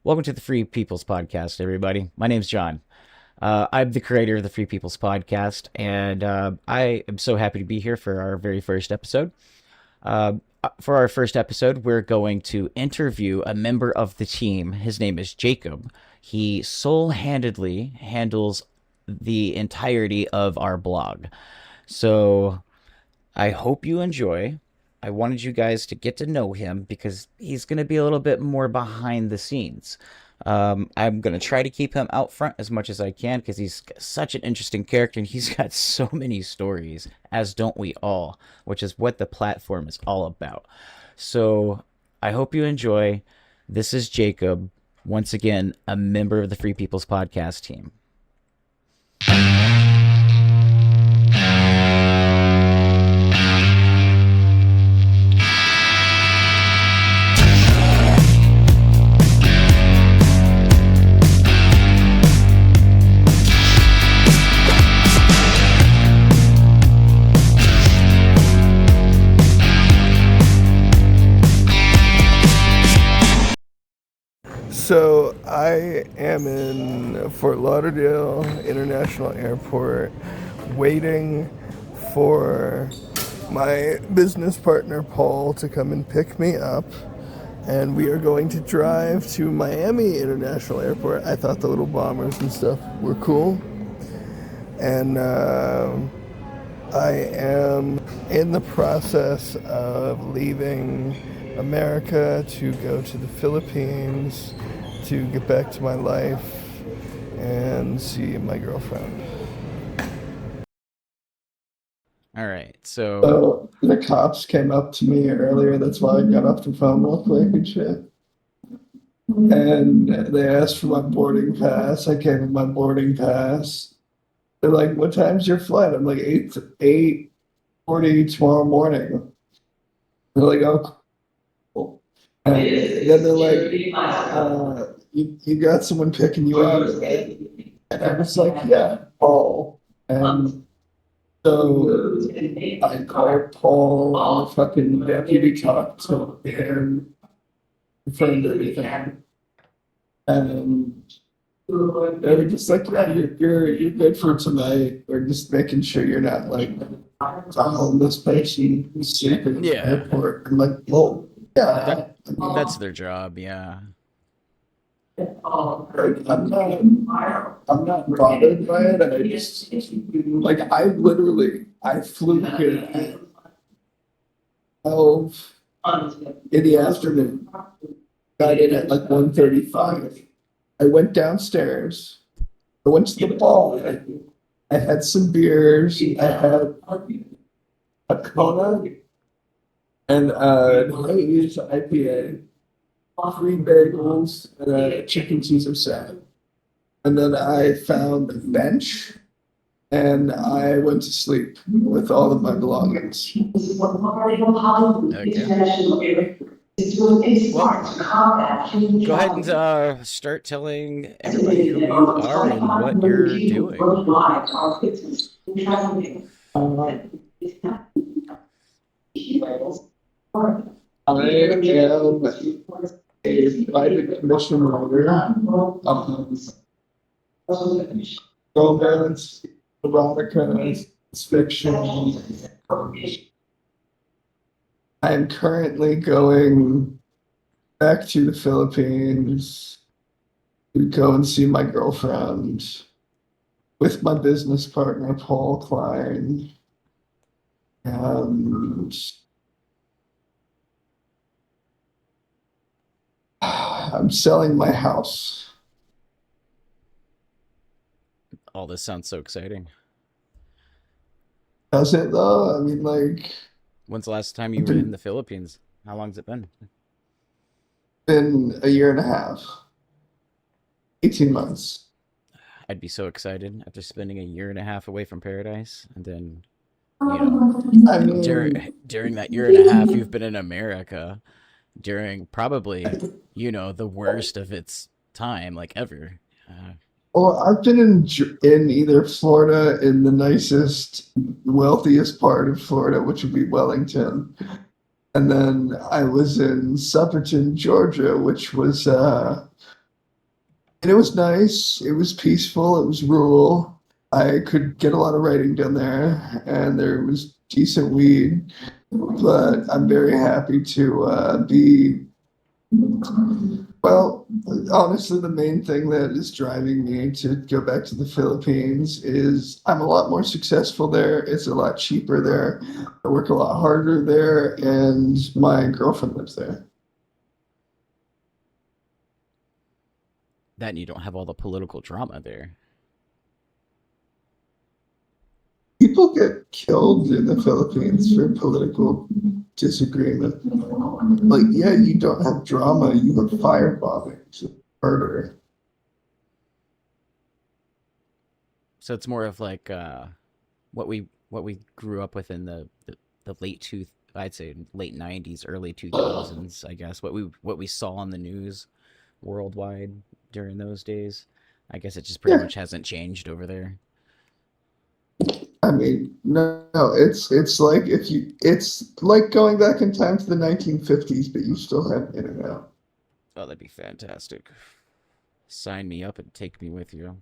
Welcome to the Free People's Podcast, everybody. My name's John. I'm the creator of the Free People's Podcast, and I am so happy to be here for our very first episode. For our first episode, we're going to interview a member of the team. His name is Jacob. He sole handedly handles the entirety of our blog. So I hope you enjoy. I wanted you guys to get to know him because he's going to be a little bit more behind the scenes. I'm going to try to keep him out front as much as I can because he's such an interesting character and he's got so many stories, as don't we all, which is what the platform is all about. So I hope you enjoy. This is Jacob, once again, a member of the Free People's Podcast team. So I am in Fort Lauderdale International Airport waiting for my business partner Paul to come and pick me up, and we are going to drive to Miami International Airport. I thought the little bombers and stuff were cool, and I am in the process of leaving America to go to the Philippines to get back to my life and see my girlfriend. All right. So, So the cops came up to me earlier. That's why I got off the phone real quick and shit. And they asked for my boarding pass. I gave them my boarding pass. They're like, "What time's your flight?" I'm like, 8:40 tomorrow morning. They're like, "Oh, cool." And then they're like, you got someone picking you up, right? And I was like, "Yeah, Paul." And so I called Paul on the fucking deputy, talked to him, confirmed everything. And they were just like, "Yeah, you're good for tonight. We're just making sure you're not like a homeless person who's sleeping in the yeah, airport." I'm like, "Well, yeah." that's their job. Yeah. Like, I'm not bothered by it. I just like I flew here at 12 in the afternoon. Got in at like 1:35. I went downstairs. I went to the bar. I had some beers. I had a Kona and an Haze IPA, 3 bagels, and a chicken Caesar salad. And then I found a bench and I went to sleep with all of my belongings. Okay. Well, go ahead and start telling everybody who you are and what you're doing. Uh, I am a private commission writer. Romance, erotica, fiction. I am currently going back to the Philippines to go and see my girlfriend with my business partner, Paul Klein. And I'm selling my house. All this sounds so exciting. Does it though? I mean, like, When's the last time you it's were in the Philippines? How long's it been? been a year and a half, 18 months. I'd be so excited after spending a year and a half away from paradise, and then, you know, I during that year and a half you've been in America during probably, the worst of its time, like ever. Uh, well, I've been in either Florida, in the nicest, wealthiest part of Florida, which would be Wellington, and then I was in Summerton, Georgia, which was And it was nice. It was peaceful. It was rural. I could get a lot of writing done there, and there was decent weed. But I'm very happy to be. Well, honestly, the main thing that is driving me to go back to the Philippines is I'm a lot more successful there. It's a lot cheaper there. I work a lot harder there, and my girlfriend lives there. That and you don't have all the political drama there. People get killed in the Philippines for political disagreement. Like, yeah, you don't have drama, you have firebombings, murder. So it's more of like what we grew up with in the late two I'd say late 90s, early 2000s, I guess. What we saw on the news worldwide during those days. I guess it just pretty Yeah, much hasn't changed over there. I mean, no, it's like if you, it's like going back in time to the 1950s, but you still have internet. Oh, that'd be fantastic. Sign me up and take me with you.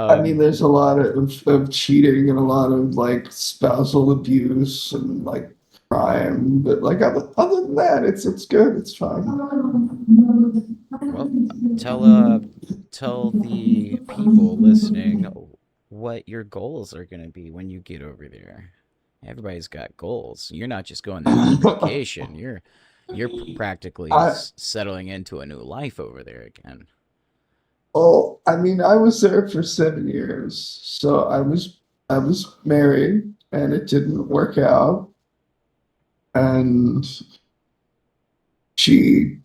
I mean, Um, there's a lot of cheating and a lot of like spousal abuse and like crime, but like other than that, it's good. It's fine. well, tell tell the people listening what your goals are going to be when you get over there. Everybody's got goals. You're not just going there for vacation. You're practically I settling into a new life over there again. Oh, I mean, I was there for 7 years, so I was married, and it didn't work out, and she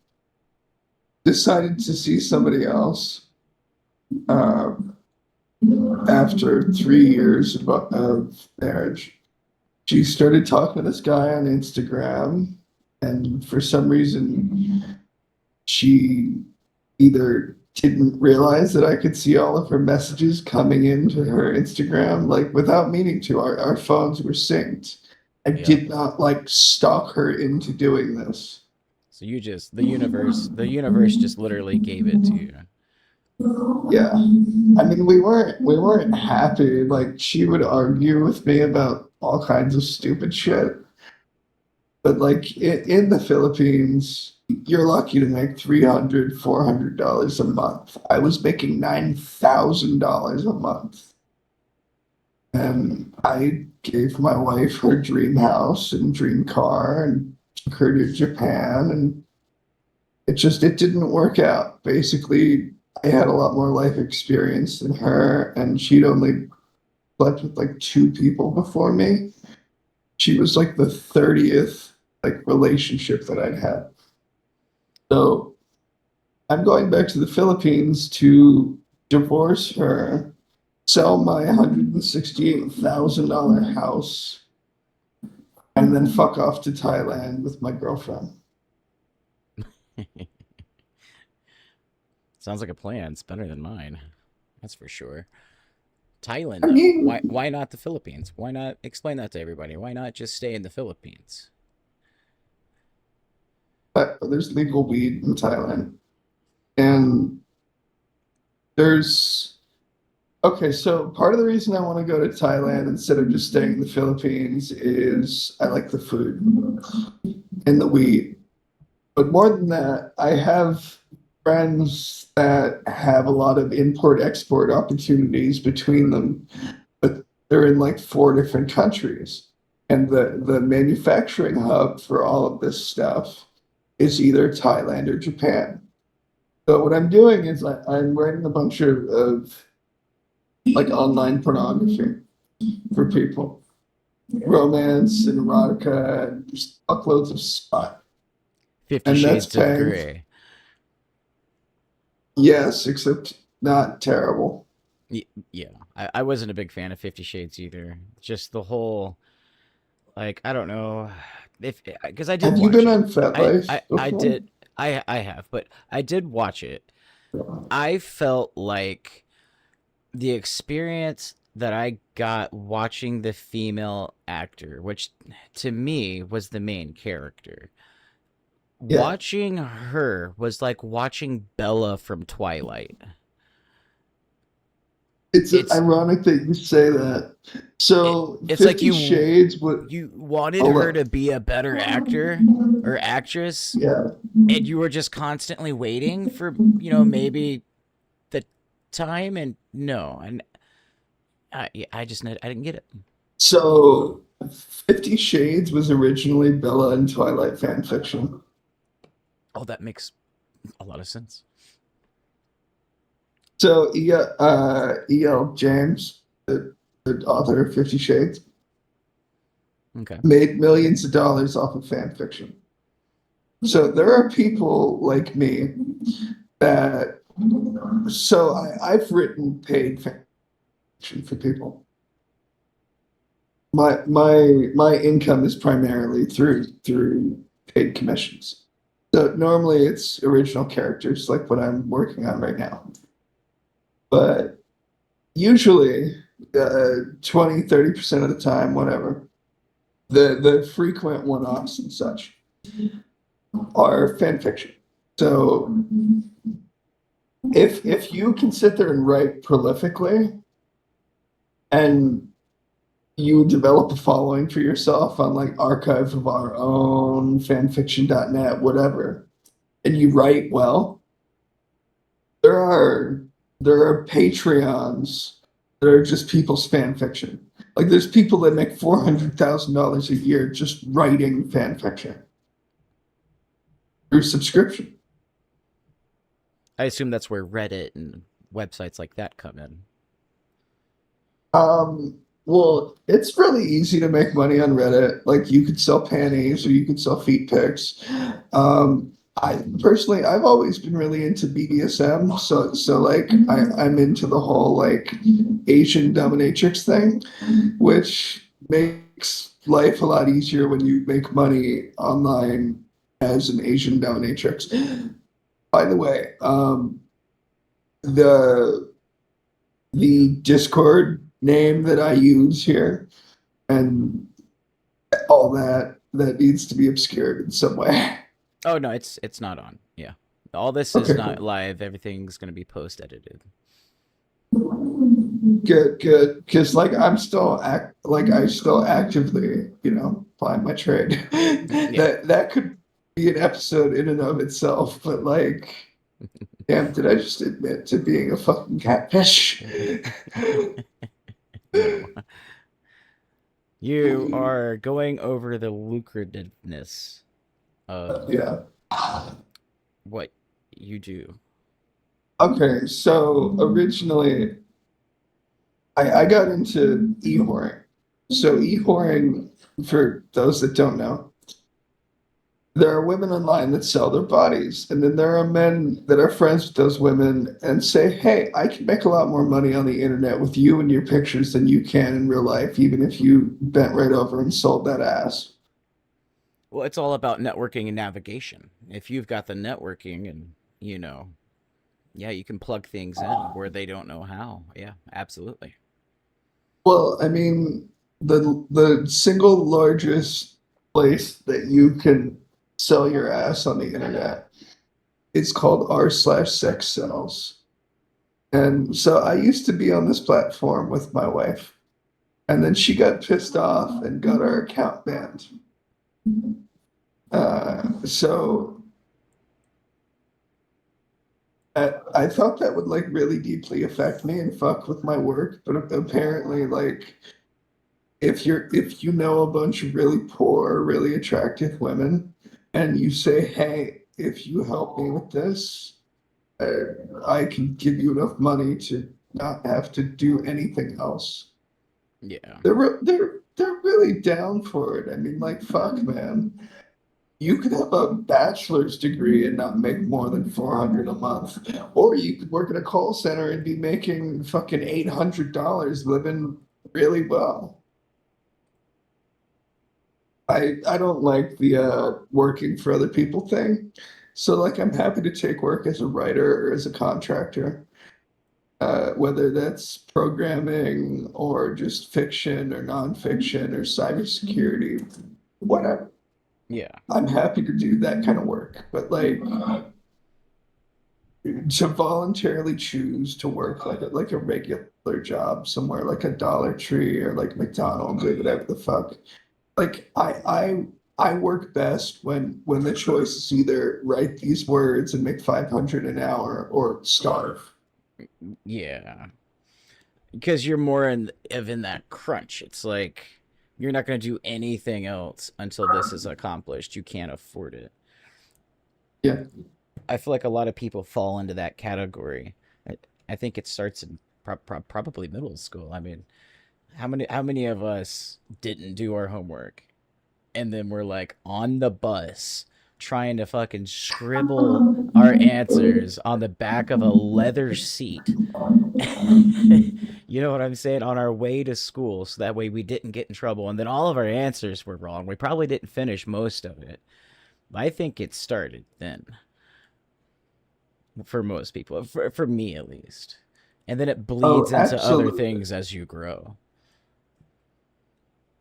decided to see somebody else uh, after 3 years of marriage. She started talking to this guy on Instagram, and for some reason, she either didn't realize that I could see all of her messages coming into her Instagram, like without meaning to. Our phones were synced. I Yeah. did not like stalk her into doing this. So you just the universe just literally gave it to you. Yeah. I mean, we weren't happy. Like she would argue with me about all kinds of stupid shit. But like in the Philippines, you're lucky to make $300, $400 a month. I was making $9,000 a month. And I gave my wife her dream house and dream car and took her to Japan. And it didn't work out. Basically, I had a lot more life experience than her, and she'd only slept with like two people before me. She was like the 30th like relationship that I'd had. So I'm going back to the Philippines to divorce her, sell my $168,000 house, and then fuck off to Thailand with my girlfriend. Sounds like a plan. It's better than mine. That's for sure. Thailand I though. Why mean, not the Philippines? Why not explain that to everybody? Why not just stay in the Philippines? there's legal weed in Thailand. And there's, okay, so part of the reason I want to go to Thailand instead of just staying in the Philippines is I like the food and the weed. But more than that, I have friends that have a lot of import export opportunities between them, but they're in like four different countries. And the manufacturing hub for all of this stuff is either Thailand or Japan. So what I'm doing is I'm writing a bunch of like online pornography for people, romance and erotica, and just uploads of spot. 50 And that's Shades of paying, Grey. yes, except not terrible. Yeah. I wasn't a big fan of 50 Shades either. Just the whole, like, I don't know if, because I did Have you watch been it. on I, FetLife I before? did, I have, but I did watch it. I felt like the experience that I got watching the female actor, which to me was the main character, Yeah. Watching her was like watching Bella from Twilight. It's It's ironic that you say that. it, So, it's like 50 Shades would. you wanted I'll her let. to be a better actor or actress, Yeah. and you were just constantly waiting for, maybe the time. And no, and I just I didn't get it. So, 50 Shades was originally Bella and Twilight fan fiction. Oh, that makes a lot of sense. So, E.L. James, the author of 50 Shades, Okay. made millions of dollars off of fan fiction. So, there are people like me that. So, I've written paid fan fiction for people. My income is primarily through paid commissions. So normally it's original characters like what I'm working on right now. But usually 20-30% of the time, whatever, the frequent one-offs and such are fan fiction. So if you can sit there and write prolifically and you develop a following for yourself on like Archive of Our Own, fanfiction.net, whatever, and you write well, there are there are Patreons that are just people's fan fiction. Like there's people that make $400,000 a year just writing fan fiction through subscription. I assume that's where Reddit and websites like that come in. Well, it's really easy to make money on Reddit. Like you could sell panties or you could sell feet pics. I personally, I've always been really into BDSM. So like I'm into the whole like Asian dominatrix thing, which makes life a lot easier when you make money online as an Asian dominatrix. By the way, the the Discord name that I use here and all that needs to be obscured in some way. Oh no, it's not on. Yeah. All this is Okay, not cool. live. Everything's going to be post edited. Good, good. Because like I still actively, apply my trade. Yeah. That could be an episode in and of itself, but like, damn, did I just admit to being a fucking catfish? No. You are going over the lucrativeness of Yeah. what you do. Okay, so originally I got into e-whoring. So e-whoring, for those that don't know, there are women online that sell their bodies, and then there are men that are friends with those women and say, "Hey, I can make a lot more money on the internet with you and your pictures than you can in real life, even if you bent right over and sold that ass." Well, it's all about networking and navigation. If you've got the networking and, yeah, you can plug things in where they don't know how. Yeah, absolutely. Well, I mean, the single largest place that you can sell your ass on the internet is called r/sex sells. And so I used to be on this platform with my wife, and then she got pissed off and got our account banned. So I thought that would like really deeply affect me and fuck with my work, but apparently, like, if you know a bunch of really poor, really attractive women, and you say, "Hey, if you help me with this, I can give you enough money to not have to do anything else." Yeah. They're really down for it. I mean, like, fuck, man. You could have a bachelor's degree and not make more than 400 a month, or you could work at a call center and be making fucking $800 living really well. I don't like the working for other people thing. So like I'm happy to take work as a writer or as a contractor, whether that's programming or just fiction or nonfiction or cybersecurity, whatever. Yeah. I'm happy to do that kind of work, but like to voluntarily choose to work like a regular job somewhere like a Dollar Tree or like McDonald's or whatever the fuck. Like I work best when the choice is either write these words and make 500 an hour or starve. Yeah. Because you're more in that crunch. It's like you're not going to do anything else until this is accomplished. You can't afford it. Yeah. I feel like a lot of people fall into that category. I, I think it starts in probably middle school. I mean, how many of us didn't do our homework and then we're like on the bus trying to fucking scribble our answers on the back of a leather seat. You know what I'm saying? On our way to school, so that way we didn't get in trouble. And then all of our answers were wrong. We probably didn't finish most of it. I think it started then for most people, for me at least. And then it Oh, bleeds into other absolutely. things as you grow.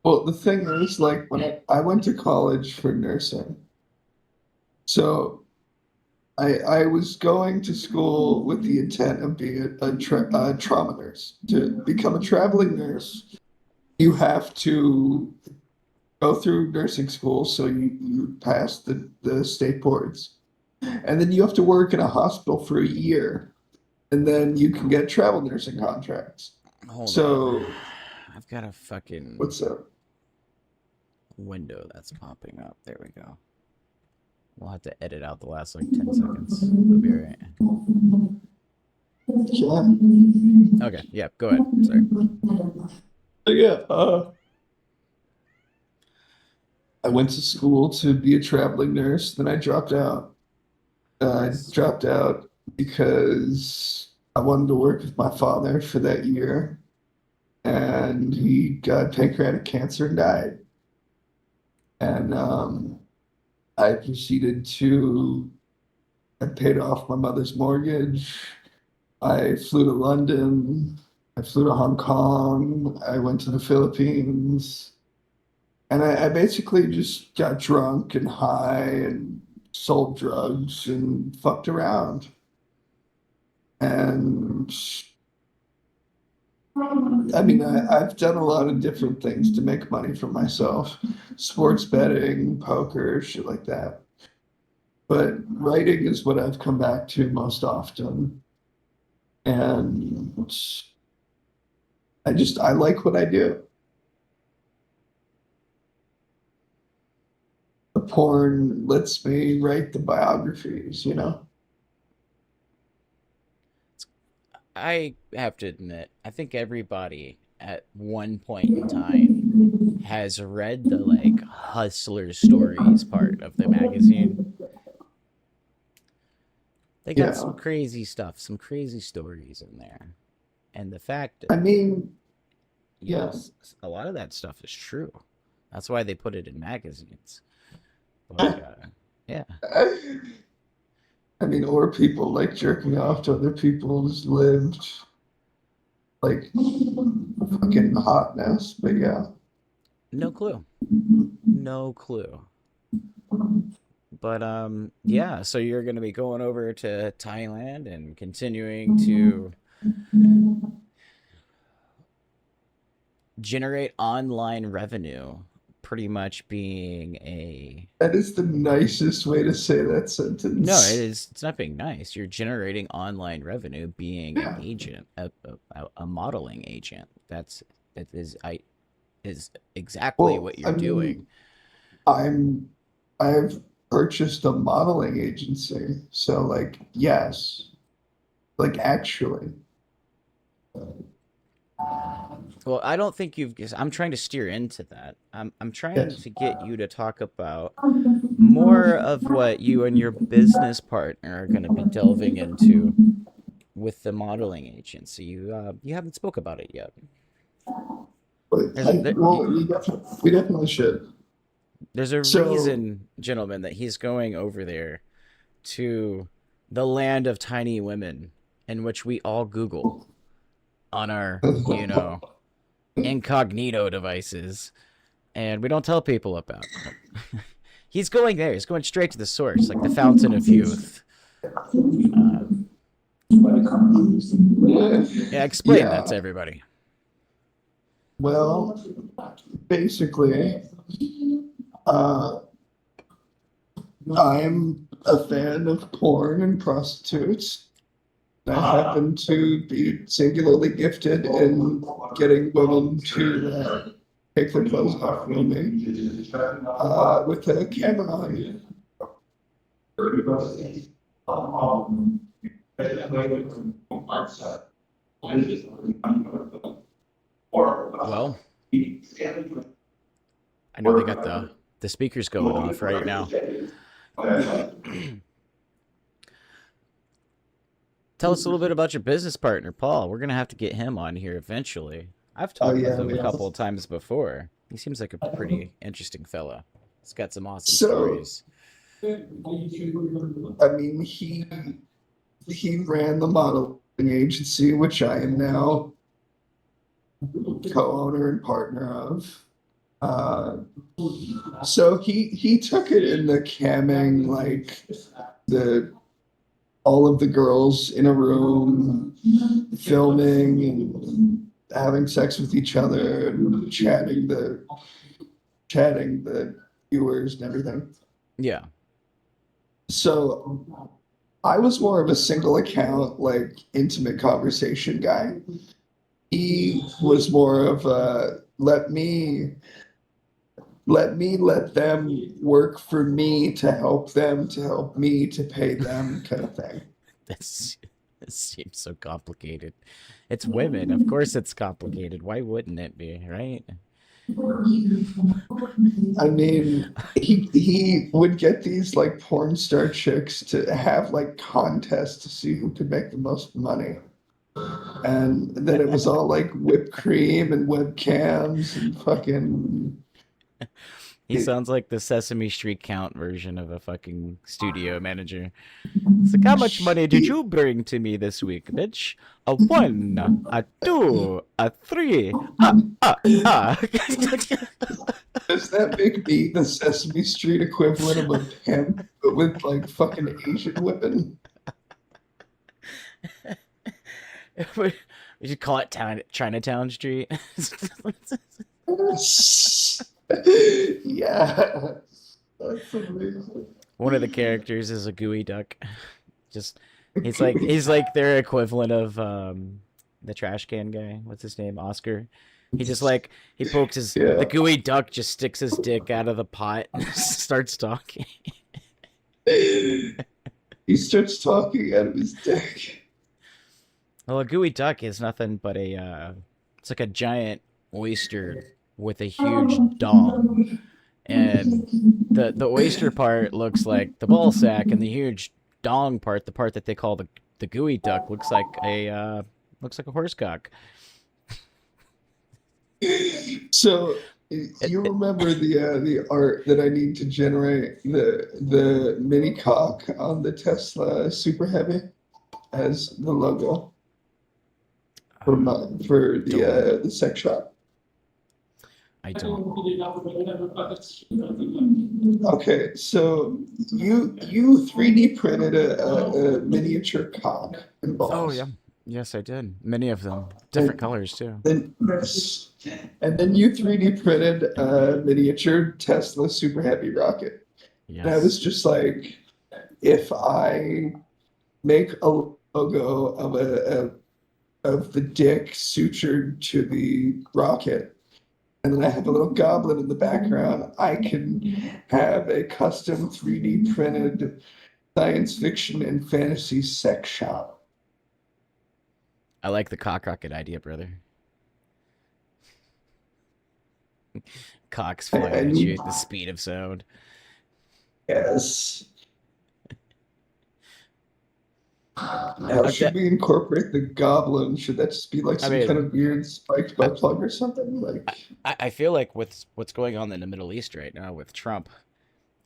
Well, the thing is, like when I went to college for nursing, so I was going to school with the intent of being a trauma nurse. To become a traveling nurse, you have to go through nursing school, so you pass the state boards, and then you have to work in a hospital for a year, and then you can get travel nursing contracts. Hold on. So I've got a fucking what's up? window that's popping up. There we go. We'll have to edit out the last like 10 seconds. It'll be all right. Yeah. Okay, yeah, go ahead. Sorry. Yeah. I went to school to be a traveling nurse. Then I dropped out. I Nice. dropped out because I wanted to work with my father for that year, and he got pancreatic cancer and died. And I proceeded to, I paid off my mother's mortgage. I flew to London. I flew to Hong Kong. I went to the Philippines. And I basically just got drunk and high and sold drugs and fucked around. And I mean, I've done a lot of different things to make money for myself, sports betting, poker, shit like that. But writing is what I've come back to most often. And I like what I do. The porn lets me write the biographies, you know? I have to admit, I think everybody at one point in time has read the like hustler stories part of the magazine. They got some Yeah. crazy stuff, some crazy stories in there. And the fact that, I mean, you know, yeah. a lot of that stuff is true. That's why they put it in magazines. But yeah, I mean, or people like jerking off to other people's lived like fucking hotness. But yeah, no clue. No clue. But yeah, so you're going to be going over to Thailand and continuing to generate online revenue, pretty much being a that is the nicest way to say that no, it sentence. is. It's not being nice. You're generating online revenue, being an Yeah. agent, a modeling agent. That is exactly Well, what you're I doing. mean, I'm I've purchased a modeling agency, so like yes, like actually, Well, I don't think you've. I'm trying to steer into that. I'm trying yes. to get you to talk about more of what you and your business partner are going to be delving into with the modeling agency. You haven't spoke about it yet. But There's a, there, well, we definitely should. there's a So reason, gentlemen, that he's going over there to the land of tiny women, in which we all Google on our, incognito devices, and we don't tell people about. He's going there. He's going straight to the source, like the fountain of youth. Uh, yeah, explain that to Yeah. everybody. Well, basically, uh, I'm a fan of porn and prostitutes. I happen to be singularly gifted in getting women to take their clothes off for me with a camera on. Well, I know they got the speakers going off right now. Tell us a little bit about your business partner, Paul. We're gonna have to get him on here eventually. I've Oh talked with yeah, him a man. couple of times before. He seems like a pretty interesting fella. He's got some awesome So, stories. I mean, he ran the modeling agency, which I am now co-owner and partner of. Uh, so he took it in the camming, like the all of the girls in a room filming and having sex with each other and chatting the viewers and everything. Yeah. So I was more of a single account, like intimate conversation guy. He was more of a let them work for me to help them to help me to pay them kind of thing. That's This seems so complicated. It's women. Of course it's complicated. Why wouldn't it be, right? I mean, he would get these like porn star chicks to have like contests to see who could make the most money. And then it was all like whipped cream and webcams and fucking He sounds like the Sesame Street count version of a fucking studio manager. It's like, how much money did he, you bring to me this week, bitch? A one, a two, a three, ah. does that make me the Sesame Street equivalent of a pimp, but with like fucking Asian women? We should call it Chinatown Street. Yeah. That's amazing. One of the characters is a gooey duck. Just he's like their equivalent of the trash can guy. What's his name? Oscar. He just like he pokes his the Yeah. gooey duck just sticks his dick out of the pot and starts talking. He starts talking out of his dick. Well, a gooey duck is nothing but it's like a giant oyster with a huge dong, and the oyster part looks like the ball sack, and the huge dong part, the part that they call the gooey duck, looks like a horse cock. So It, you it, remember the art that I need to generate the mini cock on the Tesla Super Heavy as the logo for don't the sex shop. I don't. Okay, so you 3D printed a miniature cock and Oh yeah, balls. yes I did. Many of them, different And colors too. then and then you 3D printed a miniature Tesla Super Heavy rocket. And I was Yes, just like, if I make a logo of the dick sutured to the rocket, and then I have a little goblin in the background, I can have a custom 3D printed science fiction and fantasy sex shop. I like the cock rocket idea, brother. Cocks I, flying I at you need at the speed of sound. yes. How I've de- should we incorporate the goblin? Should that just be like I some kind mean, of weird spiked I, butt plug or something? I Like, I feel like with what's going on in the Middle East right now with Trump,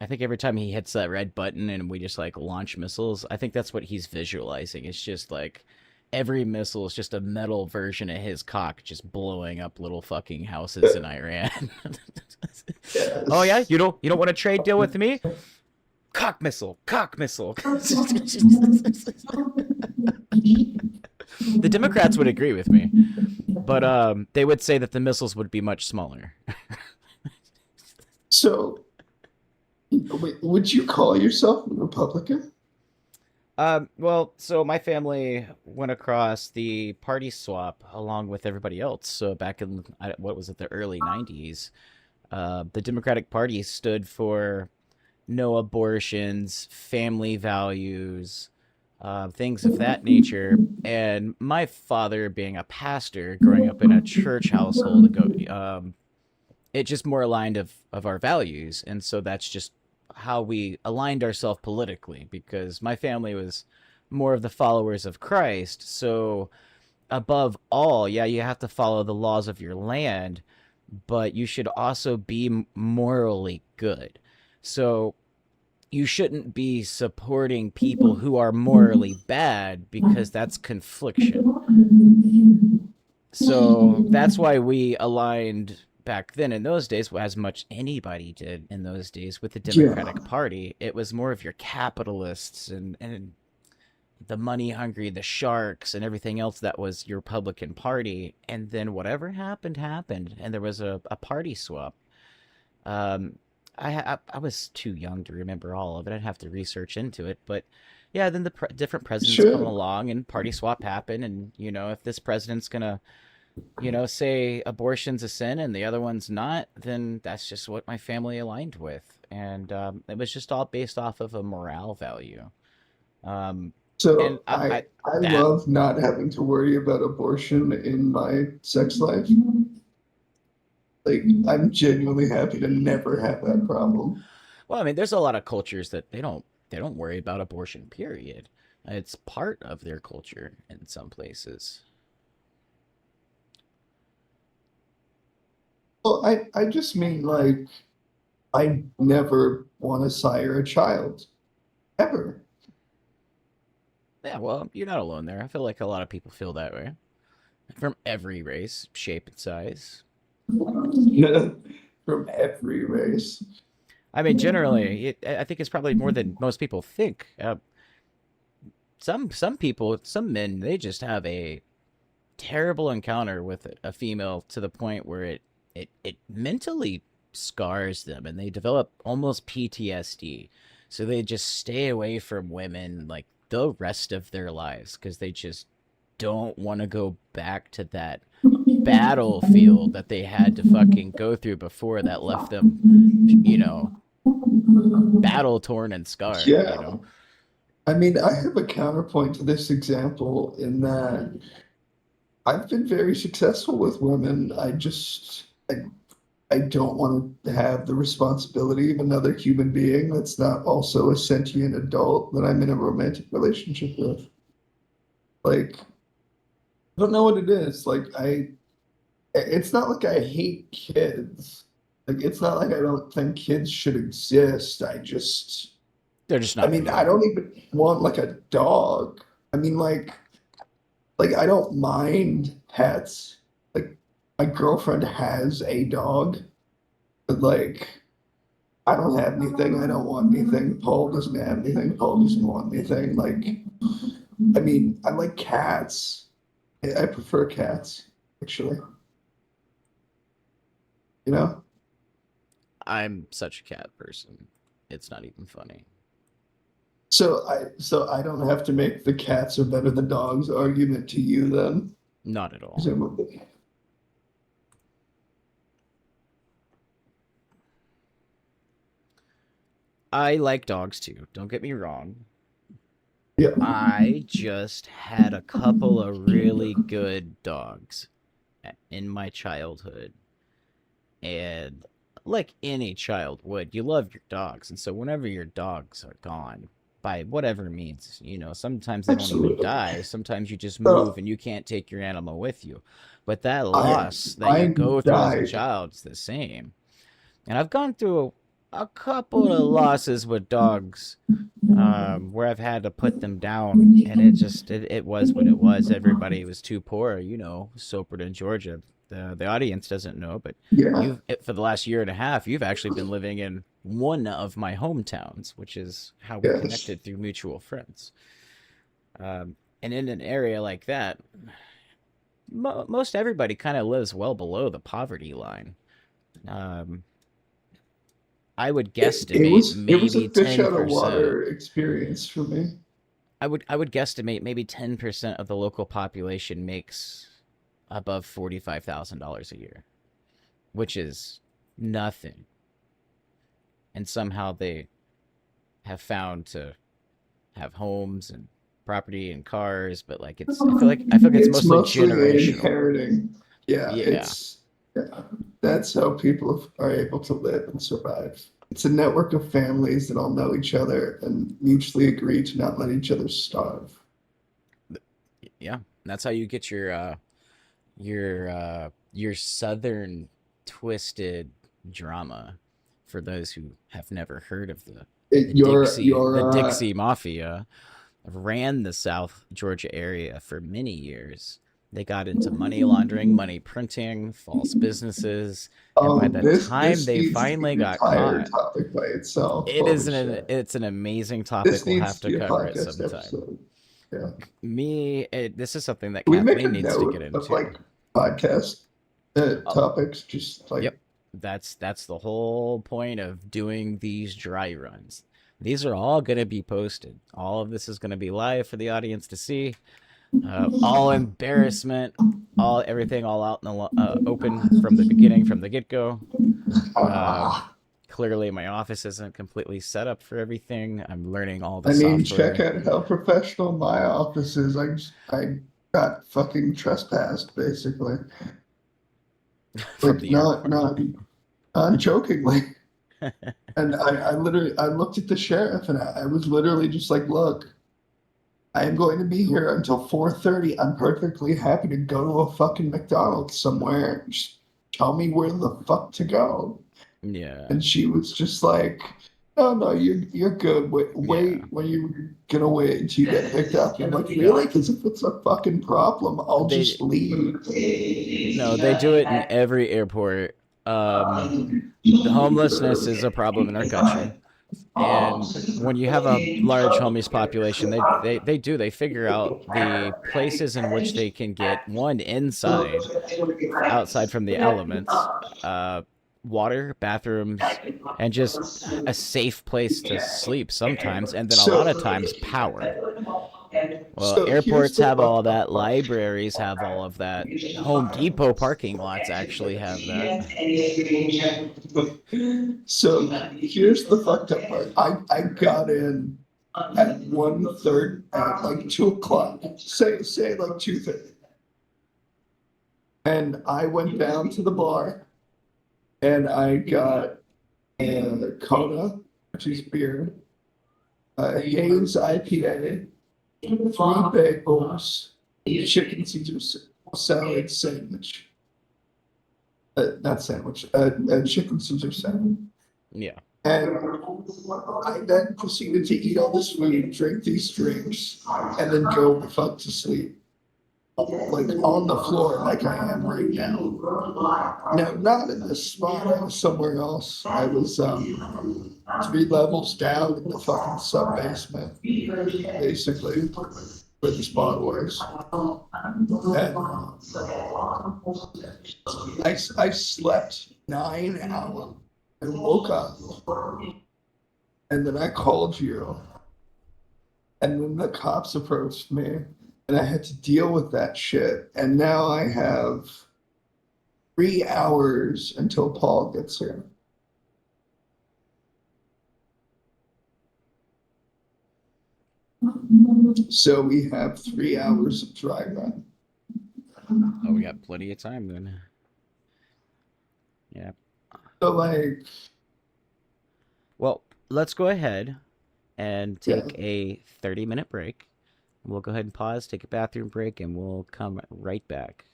I think every time he hits that red button and we just like launch missiles, I think that's what he's visualizing. It's just like every missile is just a metal version of his cock just blowing up little fucking houses in Iran. Oh yeah, Yes. you don't want a trade deal with me? Cock missile, cock missile. The Democrats would agree with me, but they would say that the missiles would be much smaller. So, wait, would you call yourself a Republican? Well, so my family went across the party swap along with everybody else. So back in what was it, the early '90s, the Democratic Party stood for no abortions, family values, things of that nature. And my father, being a pastor, growing up in a church household, it just more aligned of our values, and so that's just how we aligned ourselves politically. Because my family was more of the followers of Christ, so above all, yeah, you have to follow the laws of your land, but you should also be morally good. So you shouldn't be supporting people who are morally bad because that's confliction. So that's why we aligned back then in those days, as much anybody did in those days, with the Yeah. Democratic Party. It was more of your capitalists and the money hungry, the sharks, and everything else that was your Republican Party. And then whatever happened, happened. And there was a party swap. Um, I was too young to remember all of it. I'd have to research into it. But yeah, then the different presidents come Sure. along and party swap happen. And, if this president's going to say abortion's a sin and the other one's not, then that's just what my family aligned with. And it was just all based off of a morale value. Um, and So I, I I I that love not having to worry about abortion in my sex life. Like I'm genuinely happy to never have that problem. well, I mean, there's a lot of cultures that they don't worry about abortion. Period. It's part of their culture in some places. Well, I just mean like I never want to sire a child ever. Yeah, well, you're not alone there. I feel like a lot of people feel that way from every race, shape, and size. From every race. I mean, generally, I think it's probably more than most people think. Some people, some men, they just have a terrible encounter with a female to the point where it mentally scars them, and they develop almost PTSD. So they just stay away from women like the rest of their lives because they just don't want to go back to that battlefield that they had to fucking go through before, that left them, you know, battle torn and scarred. Yeah. I mean, I have a counterpoint to this example in that I've been very successful with women. I don't want to have the responsibility of another human being that's not also a sentient adult that I'm in a romantic relationship with. Like, I don't know what it is. It's not like I hate kids. Like, it's not like I don't think kids should exist. They're just I not for mean, I you. don't even want like a dog. I mean, like I don't mind pets. Like, my girlfriend has a dog, but like, I don't have anything. I don't want anything. Paul doesn't have anything. Paul doesn't want anything. Like, I mean, I like cats. I prefer cats, actually. You know? I'm such a cat person. It's not even funny. So I don't have to make the cats are better than dogs argument to you then, Not at all. presumably. I like dogs too. Don't get me wrong. Yeah. I just had a couple of really good dogs in my childhood. And like any child would, you love your dogs. And so whenever your dogs are gone, by whatever means, sometimes they don't even Absolutely. die. Sometimes you just move So and you can't take your animal with you. But that I loss that you go mine through as a died. child is the same. And I've gone through a couple of losses with dogs, where I've had to put them down, and it was what it was. Everybody was too poor, Soperton, Georgia. The audience doesn't know, but Yeah. for the last year and a half, you've actually been living in one of my hometowns, which is how we Yes. connected through mutual friends. And in an area like that, most everybody kind of lives well below the poverty line. Um, I would guesstimate It was a maybe fish ten out of percent. water experience for me. I would guesstimate maybe 10% of the local population makes above $45,000 a year, which is nothing. And somehow they have found to have homes and property and cars, but like I feel like it's It's mostly mostly generational. inheriting. Yeah, Yeah. yeah, that's how people are able to live and survive. It's a network of families that all know each other and mutually agree to not let each other starve. Yeah. That's how you get your southern twisted drama for those who have never heard of It, The your Dixie Mafia ran the South Georgia area for many years. They got into money laundering, money printing, false businesses, and by the time this they needs to be finally an got entire caught, topic by itself. Holy shit. it's an amazing topic. This We'll have needs to to be a cover it podcast sometime. episode. Yeah. This is something that Can we make a Kathleen needs to get note of into. like podcast Oh, topics? Just like, yep. That's the whole point of doing these dry runs. These are all going to be posted. All of this is going to be live for the audience to see. All embarrassment, all everything, all out in the open from the beginning, from the get go. Um, ah, Clearly, my office isn't completely set up for everything. I'm learning all the I mean, check software out how professional my office is. I got fucking trespassed basically. from Like the airport. not jokingly. And I literally I looked at the sheriff and I was literally just like, look, I am going to be here until 4:30. I'm perfectly happy to go to a fucking McDonald's somewhere. Just tell me where the fuck to go. Yeah, And she was just like, "No, no, you're good. yeah. When you gonna wait until you get picked up?" And I'm like, "Really? Because if it's a fucking problem, I'll They just leave." No, they do it in every airport. The homelessness is a problem in our country, and when you have a large homeless population, they figure out the places in which they can get one inside, outside from the elements, uh, water, bathrooms, and just a safe place to sleep sometimes, and then a lot of So, times power. Well, here's airports the have all fucked that, up part. libraries have all of that. Home Depot parking lots actually have that. So here's the fucked up part. I got in at 1:30, at like 2 o'clock. Say like 2:30. And I went down to the bar and I got a Kona, which is beer, a Haze IPA, three bagels, chicken Caesar salad sandwich. Not sandwich, a chicken Caesar salad. Yeah. And I then proceeded to eat all this food, drink these drinks, and then go the fuck to sleep. Like on the floor, like I am right now. No, not in this spot. I was somewhere else. I was 3 levels down in the fucking sub basement, basically, where the spot was. And I slept 9 hours and woke up, and then I called you, and then the cops approached me, and I had to deal with that shit. And now I have 3 hours until Paul gets here. So we have 3 hours of dry run. Oh, we got plenty of time then. Yeah. So like, Well, let's go ahead and yeah. take a 30-minute break. We'll go ahead and pause, take a bathroom break, and we'll come right back.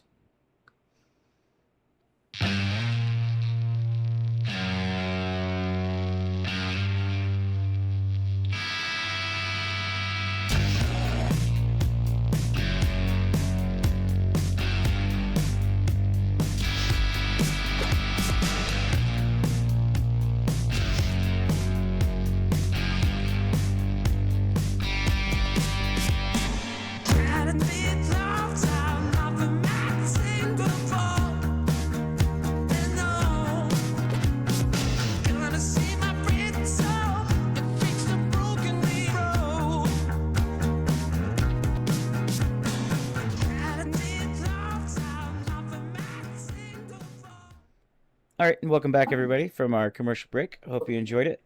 All right, and welcome back, everybody, from our commercial break. Hope you enjoyed it.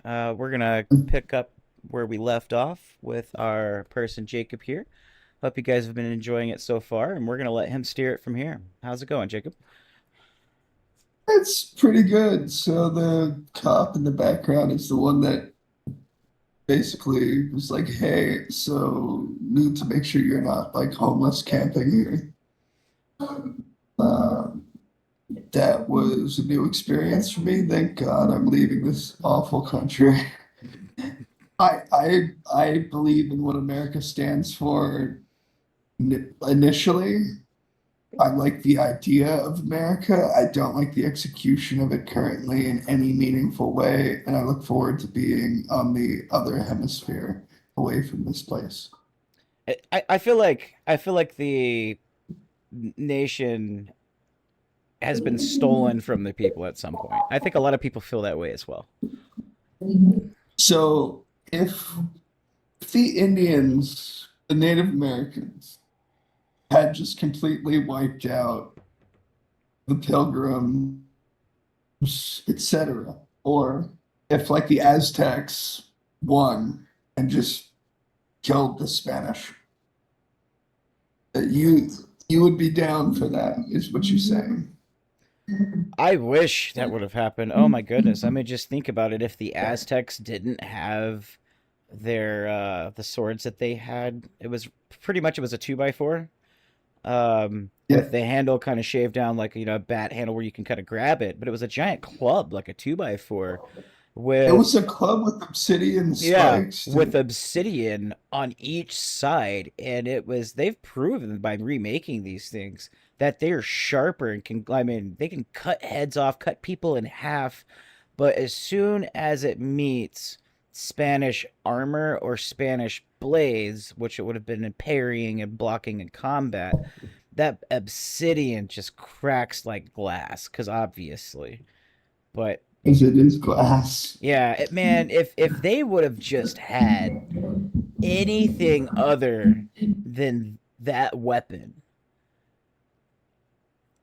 We're gonna pick up where we left off with our person Jacob here. Hope you guys have been enjoying it so far, and we're gonna let him steer it from here. How's it going, Jacob? It's pretty good. So the cop in the background is the one that basically was like, "Hey, so need to make sure you're not like homeless camping here." Uh, that was a new experience for me. Thank God I'm leaving this awful country. I believe in what America stands for initially. I like the idea of America. I don't like the execution of it currently in any meaningful way, and I look forward to being on the other hemisphere away from this place. I feel like the nation has been stolen from the people at some point. I think a lot of people feel that way as well. So if the Indians, the Native Americans, had just completely wiped out the Pilgrims, etc., or if like the Aztecs won and just killed the Spanish, you would be down for that, is what you're saying. I wish that would have happened. Oh my goodness. I mean, just think about it. If the Aztecs didn't have their the swords that they had, it was pretty much it was a two by four. With Yeah, the handle kind of shaved down like a bat handle where you can kind of grab it, but it was a giant club like a two by four it was with a club with obsidian yeah, spikes with too. obsidian on each side, and it was they've proven by remaking these things that they're sharper and can I mean they can cut heads off, cut people in half, but as soon as it meets Spanish armor or Spanish blades, which it would have been in parrying and blocking in combat, that obsidian just cracks like glass, because obviously. But Because it is glass. yeah, man, if they would have just had anything other than that weapon,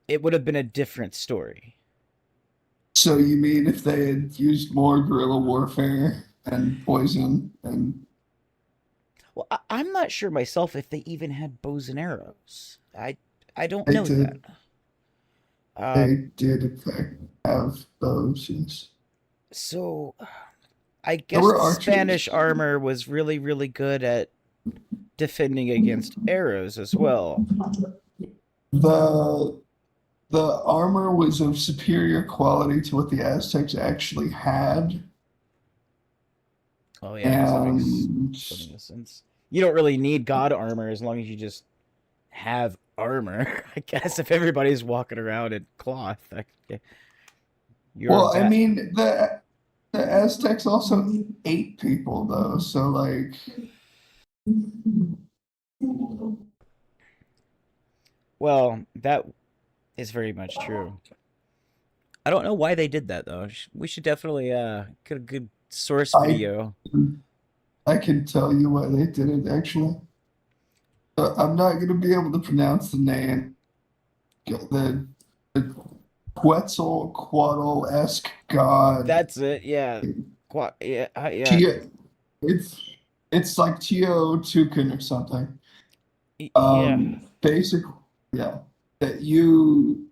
it would have been a different story. So you mean if they had used more guerrilla warfare and poison and Well, I'm not sure myself if they even had bows and arrows. I don't they know that. did Uh, they did in fact have bows, yes. so I There guess were the archers. Spanish armor was really, really good at defending against arrows as well. The the armor was of superior quality to what the Aztecs actually had. Oh yeah, I guess that makes And plenty of sense. You don't really need god armor as long as you just have armor. I guess if everybody's walking around in cloth, you're well, I that. mean the Aztecs also ate people though, so like Well, that is very much true. I don't know why they did that though. We should definitely get a good source I video. I can tell you why they did it actually. I'm not going to be able to pronounce the name. The Quetzalcoatl-esque god. That's it. Yeah. Yeah. Yeah. Tia, it's it's like Teotihuacan or something. Yeah. Basically, yeah, that you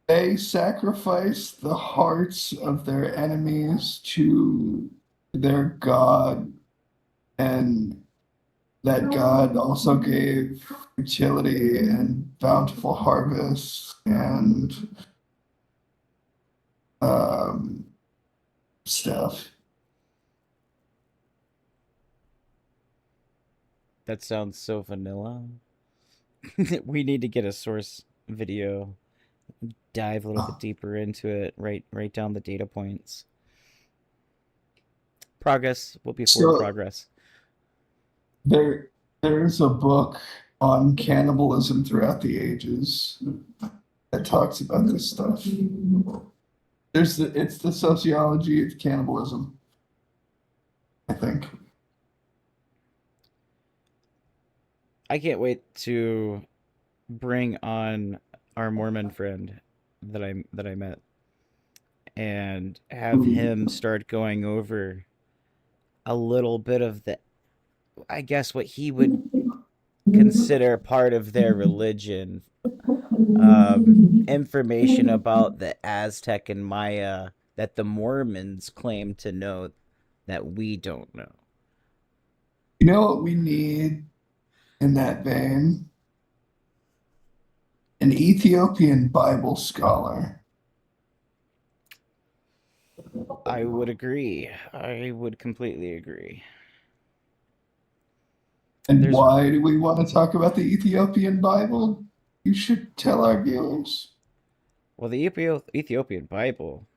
they sacrifice the hearts of their enemies to their god, and that God also gave fertility and bountiful harvests and um, stuff. That sounds so vanilla. We need to get a source video, dive a little bit deeper into it, write down the data points. Progress will be forward So progress. there, there's a book on cannibalism throughout the ages that talks about this stuff. It's the sociology of cannibalism, I think. I can't wait to bring on our Mormon friend that I met, and have him start going over a little bit of the, I guess, what he would consider part of their religion, information about the Aztec and Maya that the Mormons claim to know that we don't know. You know what we need in that vein? An Ethiopian Bible scholar. I would agree. I would completely agree. And There's why do we want to talk about the Ethiopian Bible? You should tell our viewers. Well, the Ethiopian Bible,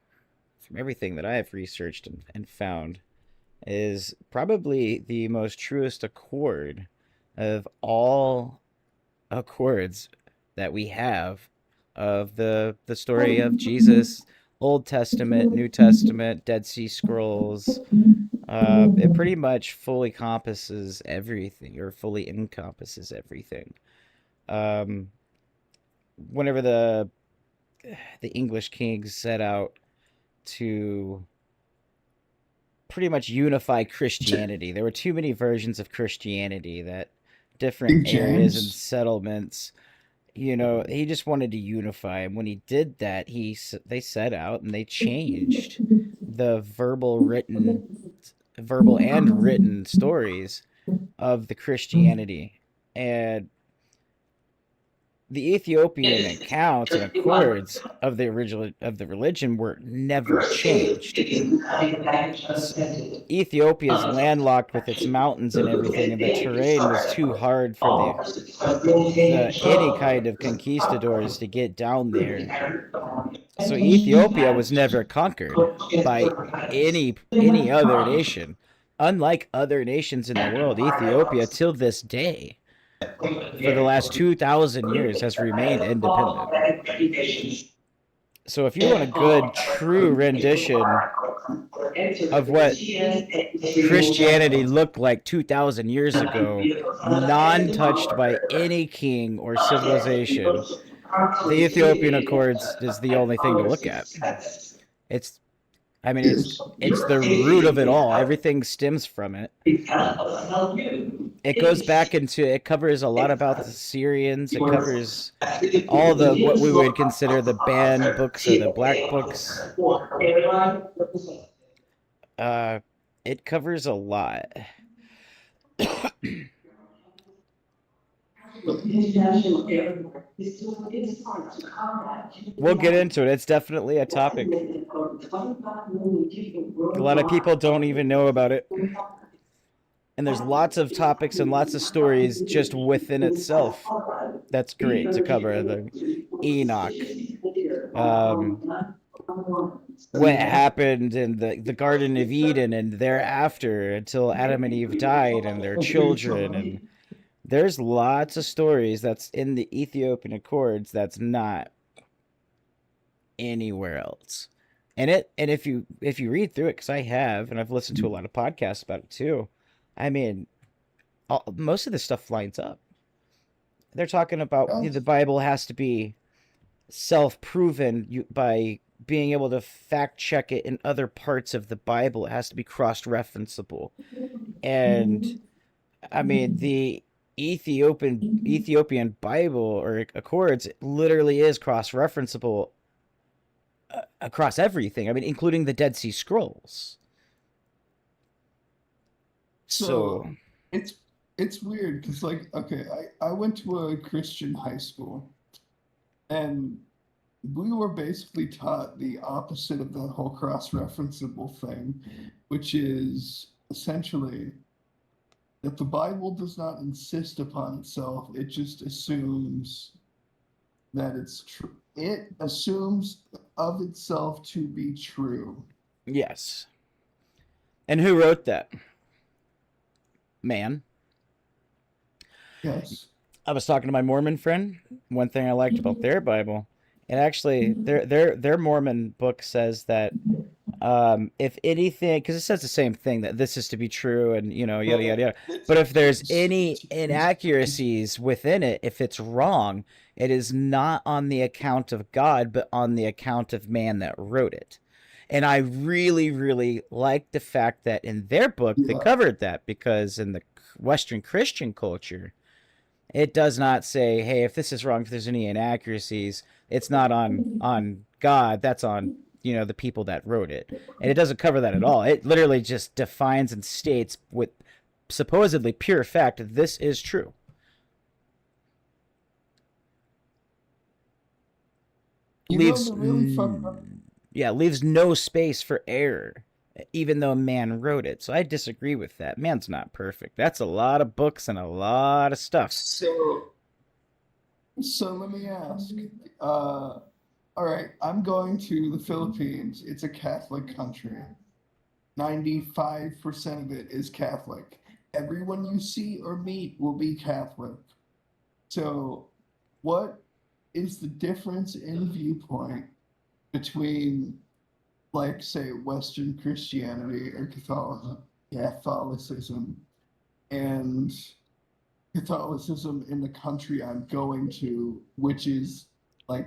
from everything that I have researched and found, is probably the most truest accord of all accords that we have of the story of Jesus, Old Testament, New Testament, Dead Sea Scrolls. It pretty much fully encompasses everything, or fully encompasses everything. Um, Whenever the English kings set out to pretty much unify Christianity, there were too many versions of Christianity that different King areas and James. settlements, he just wanted to unify. And when he did that, they set out and they changed the verbal and written stories of the Christianity. And the Ethiopian accounts and accords of the original of the religion were never changed. Ethiopia is landlocked with its mountains and everything, and the terrain was too hard for the any kind of conquistadors to get down there. So Ethiopia was never conquered by any other nation. Unlike other nations in the world, Ethiopia till this day, for the last 2,000 years, has remained independent. So if you want a good, true rendition of what Christianity looked like 2,000 years ago, non touched by any king or civilization, the Ethiopian Accords is the only thing to look at. It's, I mean, it's the root of it all. Everything stems from it. It goes back into, it covers a lot about the Syrians. It covers all the what we would consider the banned books or the black books. Uh, it covers a lot. We'll get into it. It's definitely a topic. A lot of people don't even know about it. And there's lots of topics and lots of stories just within itself. That's great to cover. The Enoch, um, what happened in the Garden of Eden and thereafter until Adam and Eve died and their children. And there's lots of stories that's in the Ethiopian Accords that's not anywhere else. And if you read through it, because I have, and I've listened to a lot of podcasts about it too. I mean, most of this stuff lines up. They're talking about the Bible has to be self-proven by being able to fact check it in other parts of the Bible. It has to be cross-referenceable. And I mean, the Ethiopian Bible or Accords literally is cross-referenceable across everything. I mean, including the Dead Sea Scrolls. So So, it's weird because like okay, I went to a Christian high school and we were basically taught the opposite of the whole cross-referenceable thing, which is essentially that the Bible does not insist upon itself. It just assumes that it's true. It assumes of itself to be true. yes. And who wrote that? Man. Yes. I was talking to my Mormon friend. One thing I liked about their Bible, and actually their Mormon book says that If anything, because it says the same thing that this is to be true, and yada But yada yada. it's But if there's any it's inaccuracies within it, if it's wrong, it is not on the account of God, but on the account of man that wrote it. And I really, really like the fact that in their book they yeah. covered that, because in the Western Christian culture, it does not say, "Hey, if this is wrong, if there's any inaccuracies, it's not on God. That's on the people that wrote it." And it doesn't cover that at all. It literally just defines and states with supposedly pure fact this is true. You know Leaves the really fucked up. yeah, leaves no space for error, even though man wrote it. So I disagree with that. Man's not perfect. That's a lot of books and a lot of stuff. So so let me ask. Uh, all right, I'm going to the Philippines. It's a Catholic country. 95% of it is Catholic. Everyone you see or meet will be Catholic. So, what is the difference in viewpoint between, like, say, Western Christianity or Catholicism and Catholicism in the country I'm going to, which is like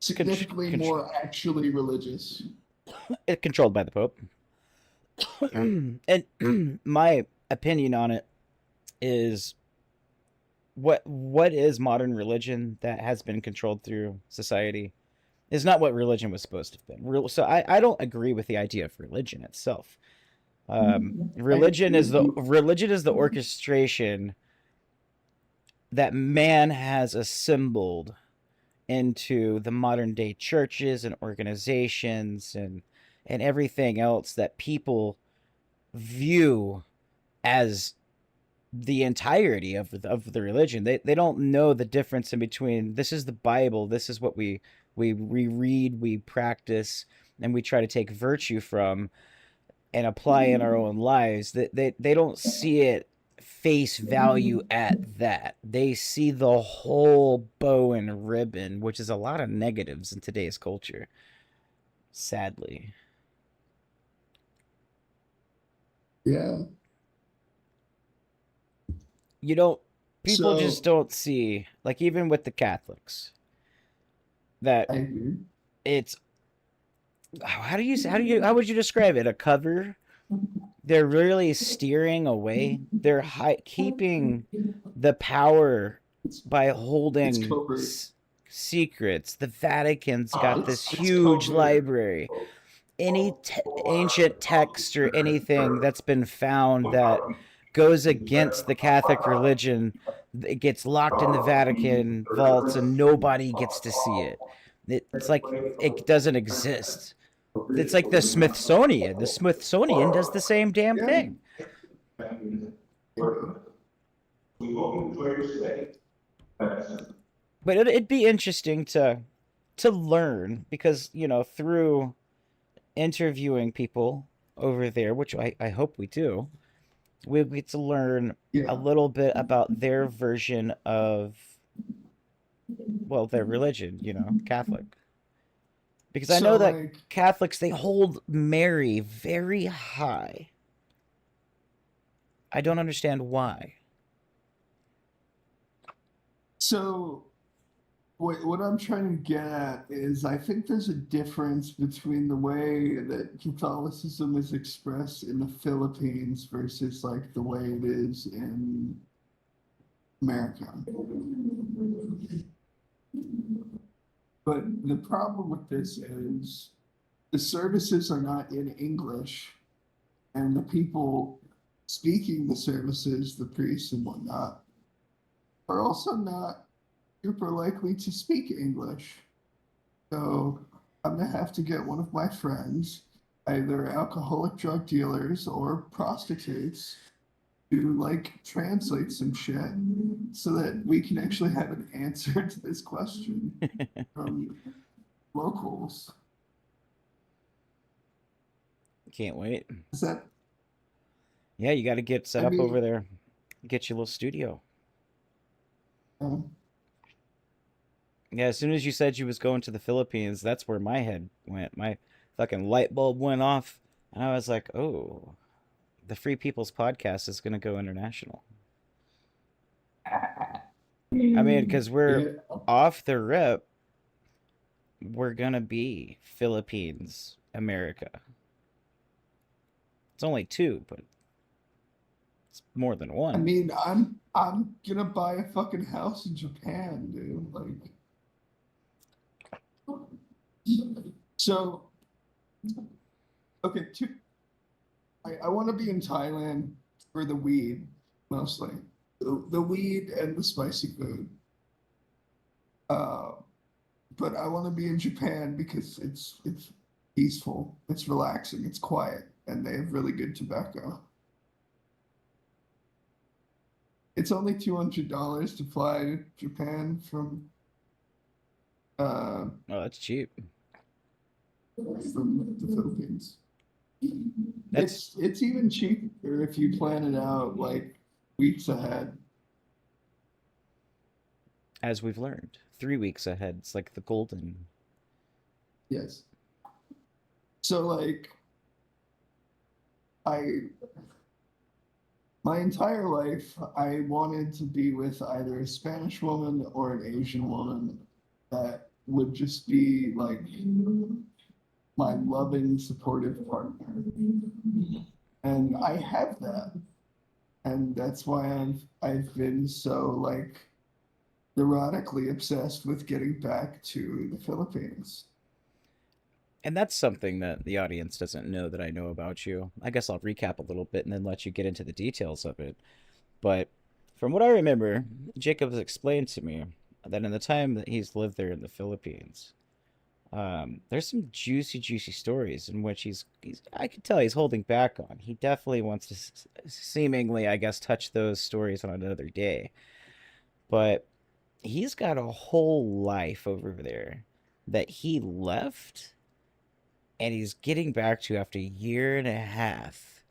significantly Control, more actually religious? it controlled by the Pope. And my opinion on it is, what is modern religion that has been controlled through society is not what religion was supposed to have been. So I don't agree with the idea of religion itself. I agree with you. Religion is the orchestration that man has assembled into the modern day churches and organizations and everything else that people view as the entirety of the religion. They don't know the difference in between, this is the Bible, this is what we read, we practice, and we try to take virtue from and apply in our own lives. They don't see it face value at that. They see the whole bow and ribbon, which is a lot of negatives in today's culture, sadly. Yeah. You don't People just So don't see, like, even with the Catholics, that I agree. it's, how would you describe it? A cover. They're really steering away. They're keeping the power It's by it's holding covert. secrets. The Vatican's got this It's huge covert. library. Any ancient text or anything that's been found that goes against the Catholic religion, it gets locked in the Vatican vaults and nobody gets to see it. It's like it doesn't exist. It's like the Smithsonian. The Smithsonian does the same damn Yeah. thing. But it'd be interesting to learn, because through interviewing people over there, which I hope we do, we get to learn a Yeah. little bit about their version of, well, their religion, Catholic. Because I So know that like Catholics, they hold Mary very high. I don't understand why. so what I'm trying to get at is I think there's a difference between the way that Catholicism is expressed in the Philippines versus like the way it is in America. But the problem with this is the services are not in English, and the people speaking the services, the priests and whatnot, are also not super likely to speak English. So I'm gonna have to get one of my friends, either alcoholic drug dealers or prostitutes, to like translate some shit so that we can actually have an answer to this question from locals. Can't wait. Is that, Yeah, you got to get set I up over mean, there. Get your little studio. um, Yeah, as soon as you said you was going to the Philippines, that's where my head went. fucking light bulb went off, and I was like, oh, the Free People's Podcast is gonna go international. I mean, because we're Yeah, off the rip, we're gonna be Philippines, America. It's only two, but it's more than I one. mean, I'm gonna buy a fucking house in Japan, dude. Like, so okay, I want to be in Thailand for the weed mostly, the weed and the spicy food. Uh, but I want to be in Japan because it's peaceful, it's relaxing, it's quiet, and they have really good tobacco. It's only $200 to fly to Japan uh, Oh, that's cheap. from the Philippines. That's It's even cheaper if you plan it out like weeks ahead. as we've learned. 3 weeks ahead. It's like the golden. Yes. So like I my entire life I wanted to be with either a Spanish woman or an Asian woman that would just be like my loving, supportive partner. And I have that. And that's why I've been so like neurotically obsessed with getting back to the Philippines. And that's something that the audience doesn't know that I know about you. I guess I'll recap a little bit and then let you get into the details of it. But from what I remember, Jacob has explained to me that in the time that he's lived there in the Philippines, there's some juicy, juicy stories in which I could tell he's holding back on. He definitely wants to seemingly, I guess, touch those stories on another day. But he's got a whole life over there that he left and he's getting back to after a year and a half.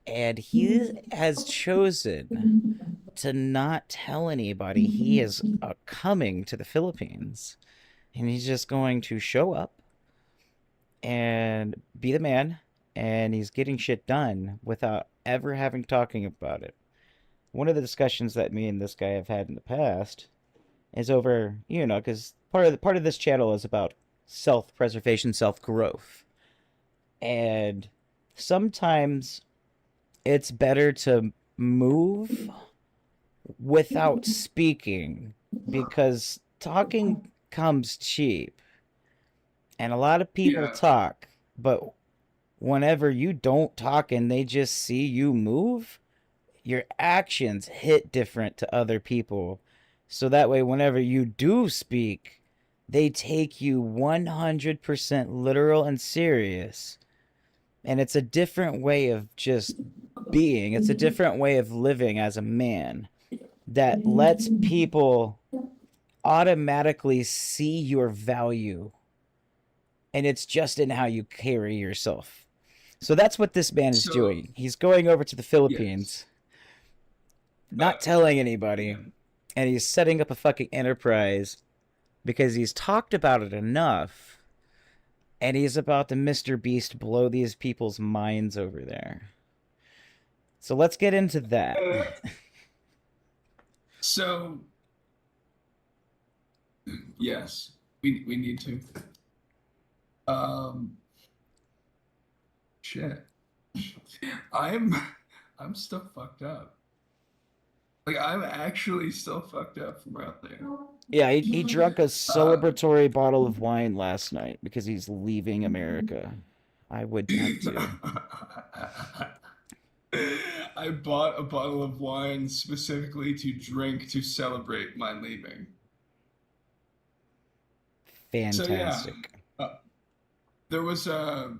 And he has chosen to not tell anybody he is coming to the Philippines. And he's just going to show up and be the man. And he's getting shit done without ever having talking about it. One of the discussions that me and this guy have had in the past is over, because part of this channel is about self preservation, self growth, and sometimes it's better to move without speaking because talking comes cheap, and a lot of people Yeah. talk, but whenever you don't talk and they just see you move, your actions hit different to other people. So that way, whenever you do speak, they take you 100% literal and serious. And it's a different way of just being, it's a different way of living as a man that lets people automatically see your value. And it's just in how you carry yourself. So that's what this man is So doing. He's going over to the yes. Philippines, not Uh, telling anybody, yeah. and he's setting up a fucking enterprise because he's talked about it enough, and he's about to Mr. Beast blow these people's minds over there. So let's get into that. So yes, we need to. Um, shit. I'm I'm still fucked up. Like I'm actually still fucked up from out there. Yeah, he drank a Uh, celebratory bottle of wine last night because he's leaving America. I would have to. I bought a bottle of wine specifically to drink to celebrate my leaving. So yeah, Fantastic. uh, there was a.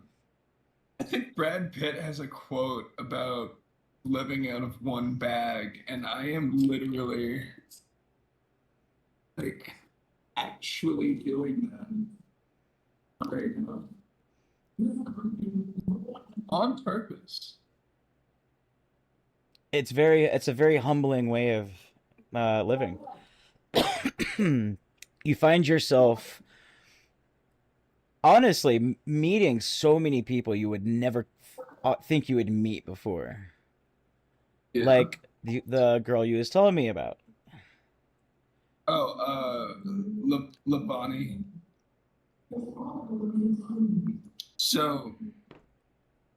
I think Brad Pitt has a quote about living out of one bag, and I am literally like actually doing that right now on purpose. It's a very humbling way of living. You find yourself honestly, meeting so many people you would never think you would meet before, Yeah. like the girl you was telling me about. Oh, Labani. So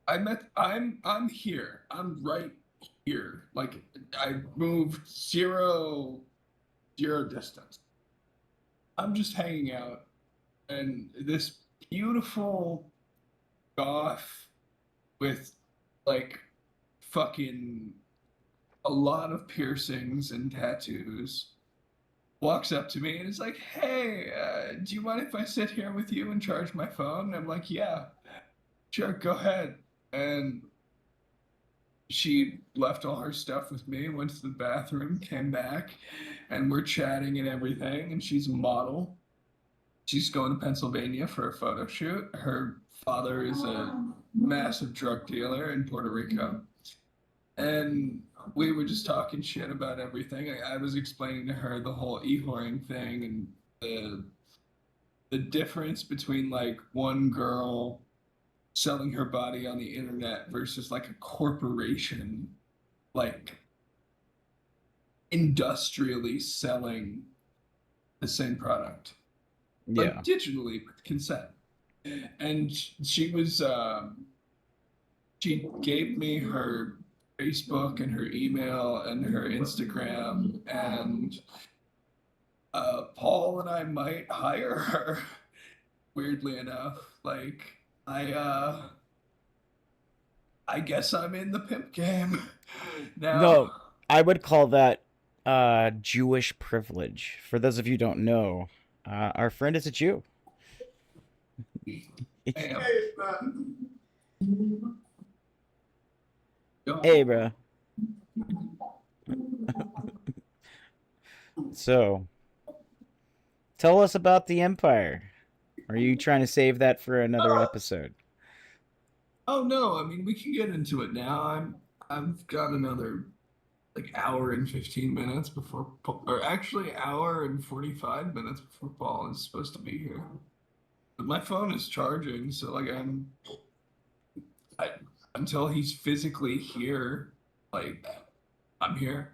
I'm here. I'm right here. Like I moved zero distance. I'm just hanging out, and this beautiful goth with like fucking a lot of piercings and tattoos walks up to me and is like, "Hey, do you mind if I sit here with you and charge my phone?" And I'm like, "Yeah, sure, go ahead." And she left all her stuff with me, went to the bathroom, came back, and we're chatting and everything. And she's a model. She's going to Pennsylvania for a photo shoot. Her father is a massive drug dealer in Puerto Rico. And we were just talking shit about everything. I was explaining to her the whole e-whoring thing and the difference between like one girl selling her body on the internet versus like a corporation, like industrially selling the same product, Yeah. but digitally with consent. And she gave me her Facebook and her email and her Instagram, and Paul and I might hire her. Weirdly enough, like I guess I'm in the pimp game No, now. I would call that Jewish privilege. For those of you who don't know, our friend is a Jew. Damn. Hey, Yo. bro. So, tell us about the Empire. Are you trying to save that for another episode? Oh no, I mean we can get into it now. I've got another like hour and 15 minutes before or actually hour and 45 minutes before Paul is supposed to be here. But my phone is charging, so like I until he's physically here, like I'm here.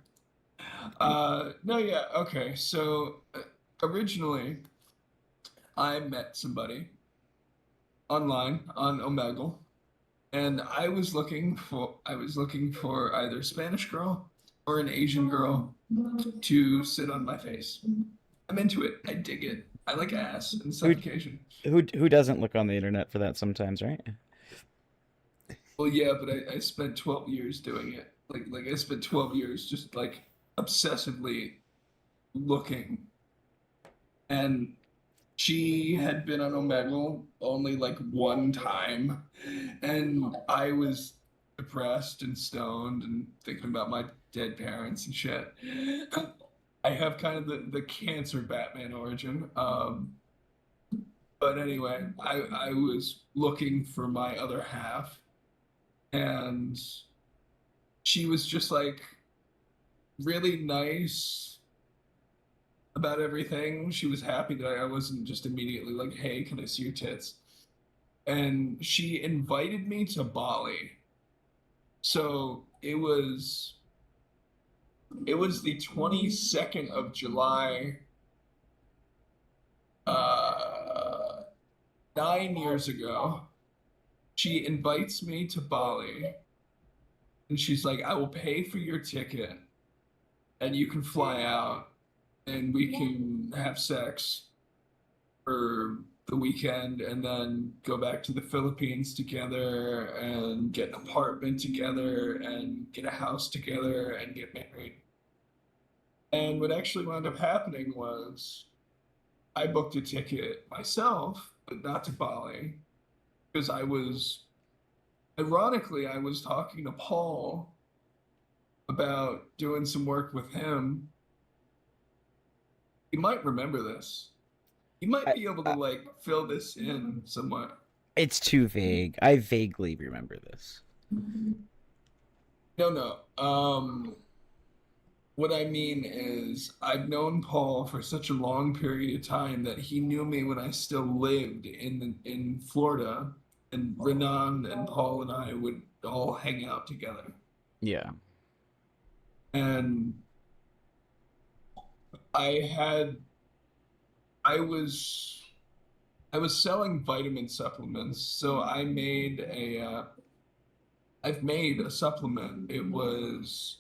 No, yeah, okay. So originally I met somebody online on Omegle. And I was looking for either Spanish girl or an Asian girl to sit on my face. I'm into it. I dig it. I like ass and Who suffocation. who doesn't look on the internet for that sometimes, right? Well, yeah, but I spent 12 years doing it. Like I spent 12 years just like obsessively looking. And she had been on Omegle only like one time, and I was depressed and stoned and thinking about my dead parents and shit. I have kind of the cancer Batman origin. But anyway, I was looking for my other half, and she was just like really nice about everything. She was happy that I wasn't just immediately like, "Hey, can I see your tits?" And she invited me to Bali. So it was the 22nd of July, uh 9 years ago. She invites me to Bali and she's like, "I will pay for your ticket and you can fly out and we can have sex for the weekend and then go back to the Philippines together and get an apartment together and get a house together and get married." And what actually wound up happening was I booked a ticket myself, but not to Bali, because ironically, I was talking to Paul about doing some work with him. He might remember this. He might I, be able to I, like fill this in somewhat. it's too vague. I vaguely remember this. No, no. What I mean is, I've known Paul for such a long period of time that he knew me when I still lived in Florida, and Renan and Paul and I would all hang out together. Yeah. And I had I was I was selling vitamin supplements, so I've made a supplement. It was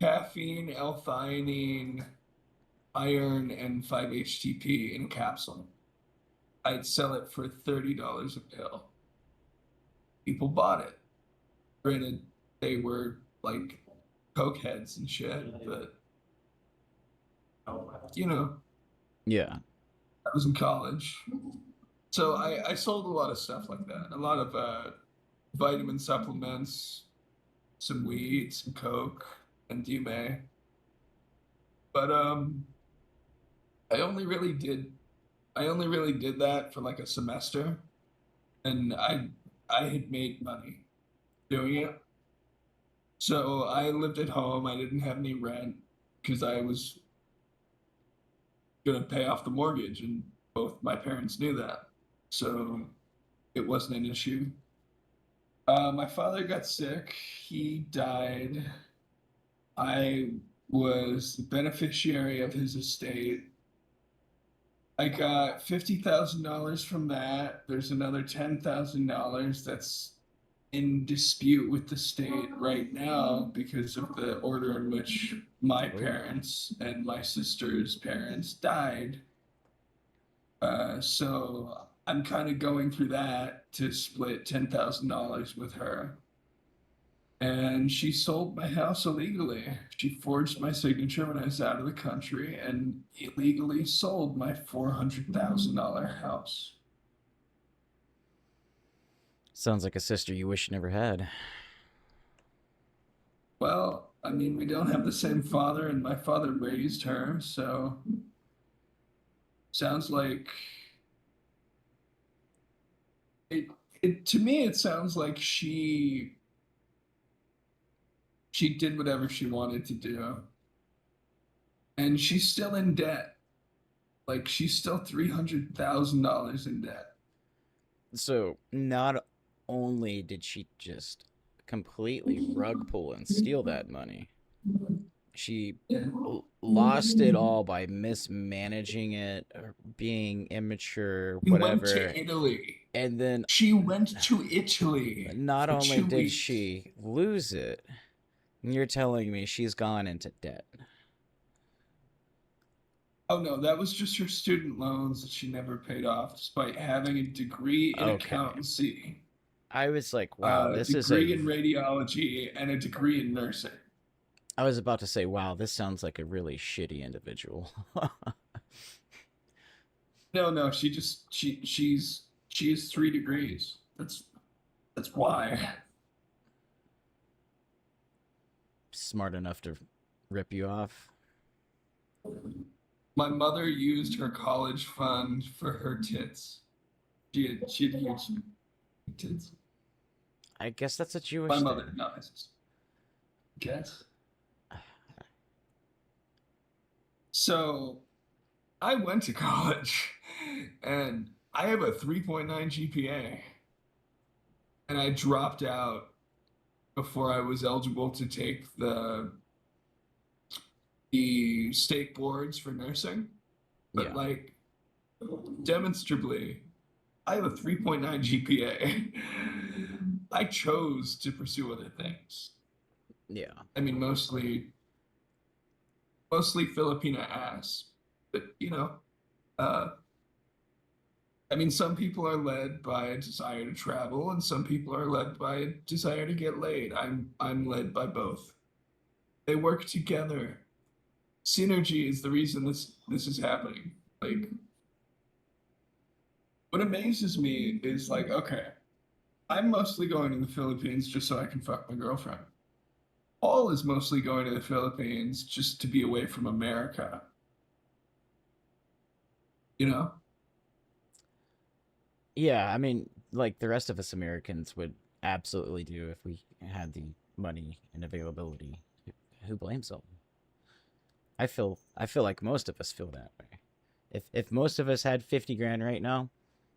caffeine, L-theanine, iron, and 5-HTP in a capsule. I'd sell it for $30 a pill. People bought it. Granted, they were like coke heads and shit, but you know, Yeah. I was in college. So I sold a lot of stuff like that. A lot of vitamin supplements, some weed, some coke, and DMA. But I only really did I only really did that for like a semester, and I had made money doing it. So I lived at home. I didn't have any rent because I was gonna pay off the mortgage, and both my parents knew that. So it wasn't an issue. My father got sick. He died. I was the beneficiary of his estate. I got $50,000 from that. There's another $10,000 that's in dispute with the state right now because of the order in which my Oh. parents and my sister's parents died. So I'm kind of going through that to split $10,000 with her. And she sold my house illegally. She forged my signature when I was out of the country and illegally sold my $400,000 house. Sounds like a sister you wish you never had. Well, I mean, we don't have the same father, and my father raised her, so sounds like it, it to me it sounds like she did whatever she wanted to do. And she's still in debt. Like she's still $300,000 in debt. So, not only did she just completely rug pull and steal that money, she lost it all by mismanaging it or being immature, We went to whatever. Italy. And then She went to Italy not for only two did weeks. she lose it, you're telling me she's gone into debt. Oh no, that was just her student loans that she never paid off, despite having a degree in Okay. accountancy, I was like, wow, a this is a. degree in radiology, and a degree in nursing. I was about to say, wow, this sounds like a really shitty individual. No, no, she has 3 degrees. That's why. Smart enough to rip you off. My mother used her college fund for her tits. She had huge tits. I guess that's a My Jewish mother, thing. not my sister. Guess. So I went to college and I have a 3.9 GPA, and I dropped out before I was eligible to take the state boards for nursing. But Yeah, like demonstrably, I have a 3.9 GPA. I chose to pursue other things. yeah. I mean, mostly Filipina ass, but uh, I mean, some people are led by a desire to travel, and some people are led by a desire to get laid. I'm led by both. They work together. Synergy is the reason this is happening. Like, what amazes me is like, okay, I'm mostly going to the Philippines just so I can fuck my girlfriend. Paul is mostly going to the Philippines just to be away from America. You know? Yeah, I mean, like the rest of us Americans would absolutely do if we had the money and availability. Who blames them? I feel like most of us feel that way. If most of us had 50 grand right now,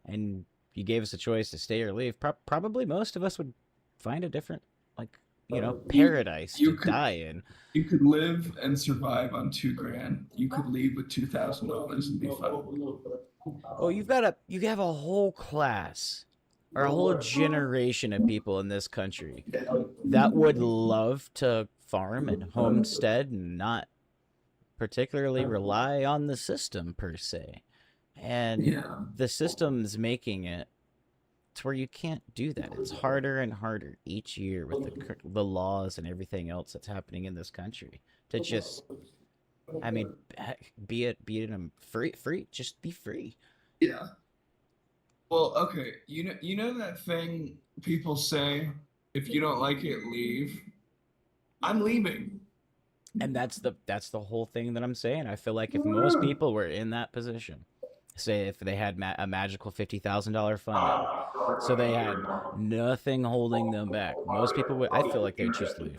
and you gave us a choice to stay or leave, probably most of us would find a different, like, You paradise to you could die in. you could live and survive on 2 grand. You could leave with $2,000 and be fine. Oh, you have a whole class or a whole generation of people in this country that would love to farm and homestead and not particularly rely on the system per se. And Yeah. the system's making it to where you can't do that. It's harder and harder each year with the laws and everything else that's happening in this country to just, I mean, heck, be it free, just be free. Yeah. Well, okay. You know that thing people say, if you don't like it, leave. I'm leaving. And that's the whole thing that I'm saying. I feel like if most people were in that position, say if they had a magical $50,000 funding, so they had nothing holding them back, most people would. I feel like they'd choose to leave.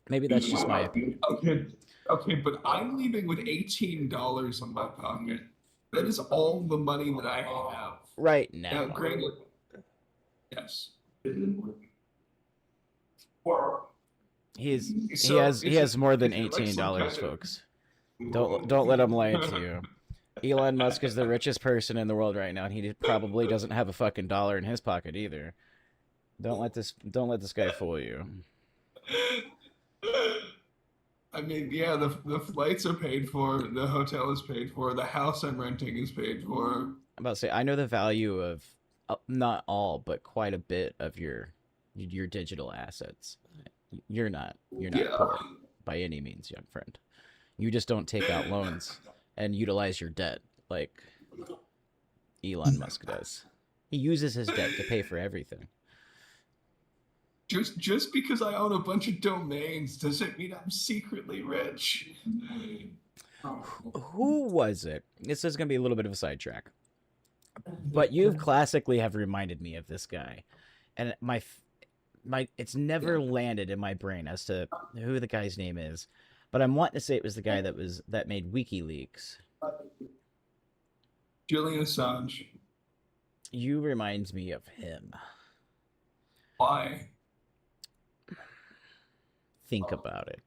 Maybe that's just my opinion. Okay. Okay, but I'm leaving with $18 on my pocket. That is all the money that I have. Right Now, now, granted, yes. he Is it has more than is it like some $18, kind folks. Don't let him lie to you. Elon Musk is the richest person in the world right now, and he probably doesn't have a fucking dollar in his pocket either. Don't let this guy fool you. I mean, yeah, the flights are paid for, the hotel is paid for, the house I'm renting is paid for. I'm about to say I know the value of not all, but quite a bit of your digital assets. You're not Yeah. poor by any means, young friend. You just don't take out loans and utilize your debt like Elon Musk does. He uses his debt to pay for everything. Just because I own a bunch of domains doesn't mean I'm secretly rich. Who was it? This is going to be a little bit of a sidetrack, but you classically have reminded me of this guy, and my it's never landed in my brain as to who the guy's name is, but I'm wanting to say it was the guy that made WikiLeaks. Julian Assange. You remind me of him. Why? Think about it.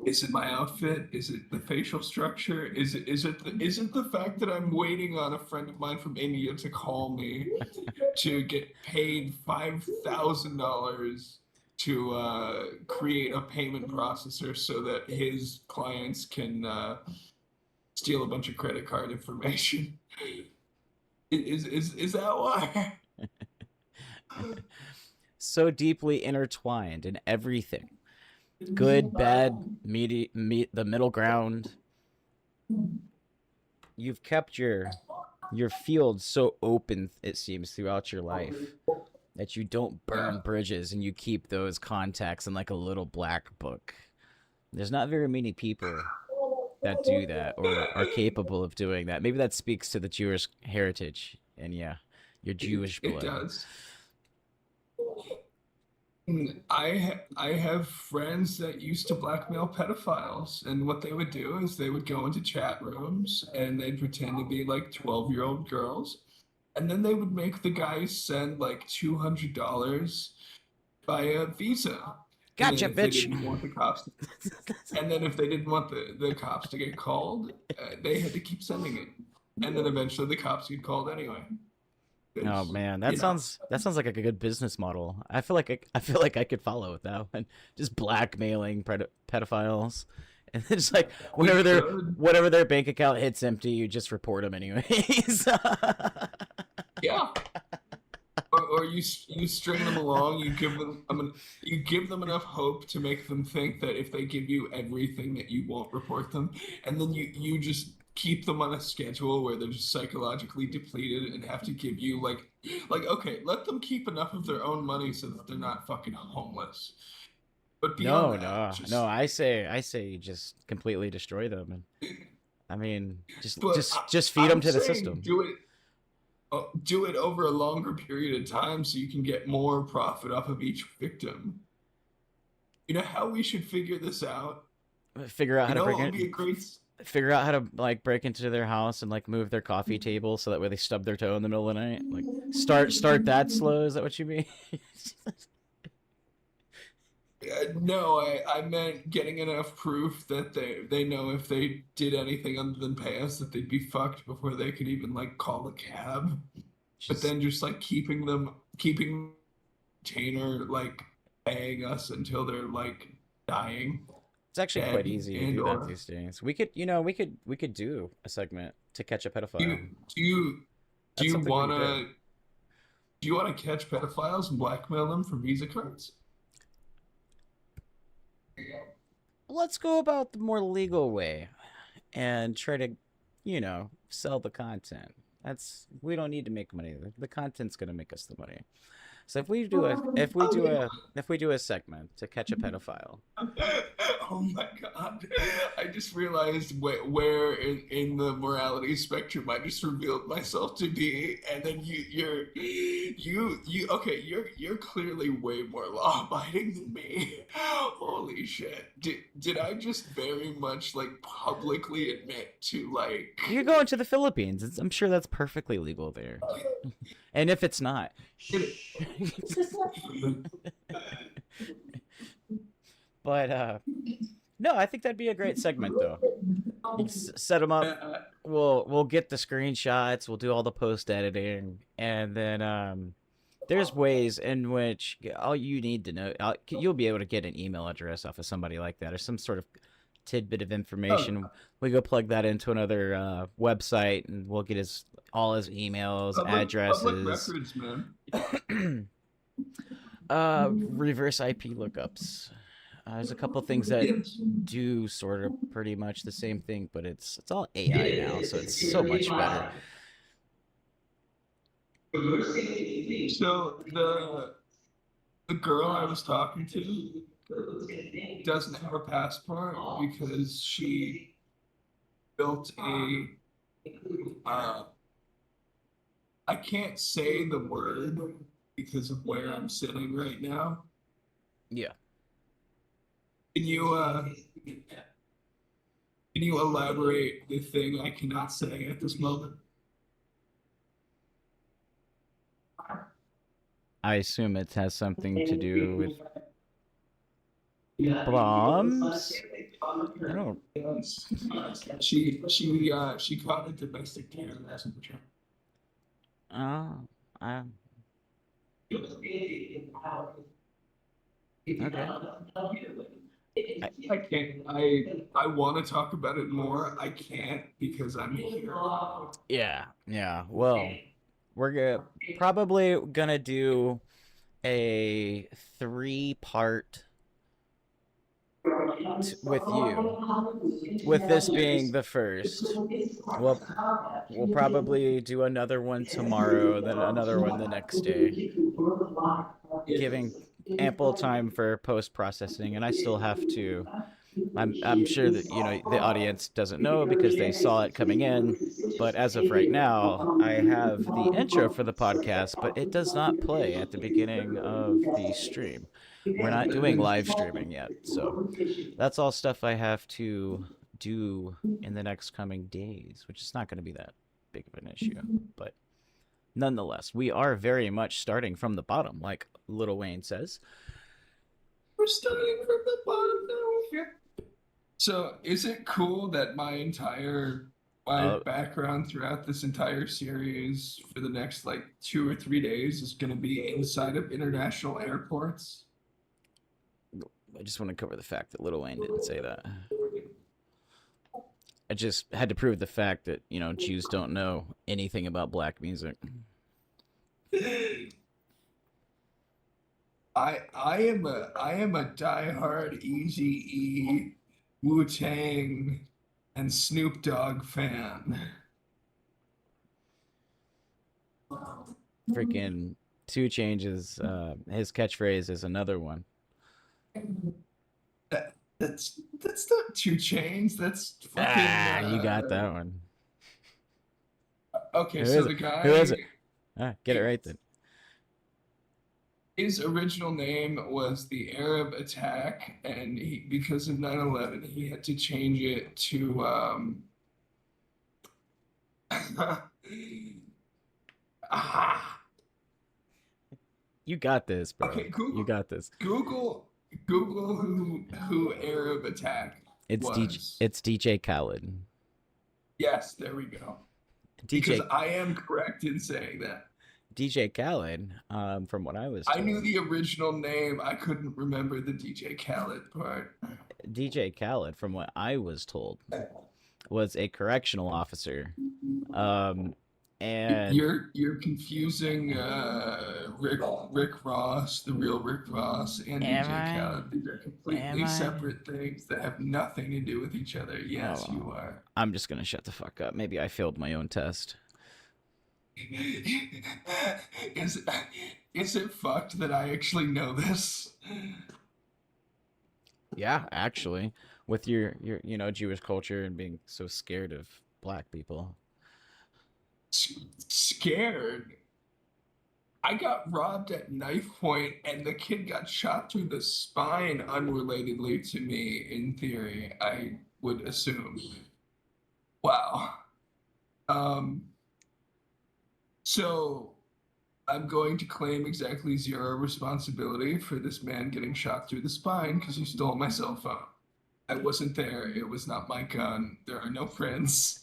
Is it my outfit? Is it the facial structure? Is it the fact that I'm waiting on a friend of mine from India to call me to get paid $5,000 to create a payment processor so that his clients can steal a bunch of credit card information? Is that why? So deeply intertwined in everything. Good, bad, the middle ground. You've kept your field so open, it seems, throughout your life that you don't burn Yeah. bridges and you keep those contacts in like a little black book. There's not very many people that do that or are capable of doing that. Maybe that speaks to the Jewish heritage and yeah, your Jewish It blood. does. I have friends that used to blackmail pedophiles, and what they would do is they would go into chat rooms and they'd pretend to be like 12-year-old girls, and then they would make the guys send like $200 via Visa. And then Gotcha, if they bitch. didn't want the cops, and then if they didn't want the cops to get called, they had to keep sending it, and then eventually the cops get called anyway. Oh Because, man, that you know, sounds like a good business model. I feel like I could follow with that one. Just blackmailing pedophiles, and then just like we whenever their should. whatever their bank account hits empty, you just report them anyways. Yeah. Or you string them along, you give them enough hope to make them think that if they give you everything that you won't report them, and then you just keep them on a schedule where they're just psychologically depleted and have to give you like okay, let them keep enough of their own money so that they're not fucking homeless. But beyond No, that, no, no. just I say you just completely destroy them, and I mean, just but just just feed them I'm to the saying system. do it over a longer period of time so you can get more profit off of each victim. You know how we should figure this out? Figure out You how to know break what would it. be a great Figure out how to like break into their house and like move their coffee table so that way they stub their toe in the middle of the night. Like start that slow. Is that what you mean? no, I meant getting enough proof that they know if they did anything other than pay us that they'd be fucked before they could even like call a cab. But Just then just like keeping retainer like paying us until they're like dying, it's actually quite dead, easy to and do that or these days. We could do a segment to catch a do pedophile. you do you do That's you something we could do. wanna do you wanna catch pedophiles and blackmail them for Visa cards? Let's go about the more legal way and try to, sell the content. We don't need to make money. The content's gonna make us the money. So Okay. if we do a segment to catch a pedophile, Oh my God. I just realized where in the morality spectrum I just revealed myself to be, and then okay, you're clearly way more law abiding than me. Holy shit. Did I just very much like publicly admit to like you're going to the Philippines. I'm sure that's perfectly legal there. And if it's not, shh. But no, I think that'd be a great segment though. You set them up. We'll get the screenshots. We'll do all the post editing, and then there's ways in which all you need to know. You'll be able to get an email address off of somebody like that, or some sort of tidbit of oh, information. We go plug that into another website, and we'll get all his emails, public addresses, records, man. reverse IP lookups. There's a couple things that Yes. do sort of pretty much the same thing, but it's all AI now, so it's so much better. So the girl I was talking to doesn't have a passport because she built a uh, I can't say the word because of where I'm sitting right now. Yeah. Can you elaborate the thing I cannot say at this moment? I assume it has something to do with bombs. I don't. She caught a domestic terrorism charge. Oh, okay. I, I can't. I want to talk about it more. I can't because I'm here. yeah, yeah. Well, probably gonna do a three-part with you. With this being the first, we'll probably do another one tomorrow, then another one the next day, giving ample time for post processing. And I still have to. I'm sure that the audience doesn't know because they saw it coming in. But as of right now, I have the intro for the podcast, but it does not play at the beginning of the stream. We're not doing live streaming yet, so that's all stuff I have to do in the next coming days, which is not going to be that big of an issue. But nonetheless, we are very much starting from the bottom, like Little Wayne says. We're starting from the bottom now. So is it cool that my Uh, background throughout this entire series for the next like 2 or 3 days is going to be inside of international airports? I just want to cover the fact that Little Wayne didn't say that. I just had to prove the fact that Jews don't know anything about black music. I am a diehard Easy E, Wu Tang, and Snoop Dogg fan. Freaking Two Changes. His catchphrase is another one. That's not 2 Chains. That's fucking. You got that one. Okay, Who so is the it? Who is it? guy. Get it right then. His original name was the Arab Attack, and because of 9/11, he had to change it to ah, You got this, bro. okay, You got this. Google Google who Arab Attack was. It's DJ Khaled. Yes, there we go. Because DJ I am correct in saying that. DJ Khaled, from what I was I knew told, the original name. I couldn't remember the DJ Khaled part. DJ Khaled, from what I was told, was a correctional officer. Um, and You're confusing Rick Ross, the real Rick Ross, and am DJ I? Khaled. These are Am completely I? separate things that have nothing to do with each other. Yes, Oh, you are. I'm just gonna shut the fuck up. Maybe I failed my own test. Is is it fucked that I actually know this? Yeah, actually, with your Jewish culture and being so scared of black people. Scared. I got robbed at knife point, and the kid got shot through the spine unrelatedly to me, in theory, I would assume. Wow. Um, so I'm going to claim exactly zero responsibility for this man getting shot through the spine because he stole my cell phone. I wasn't there. It was not my gun. There are no prints.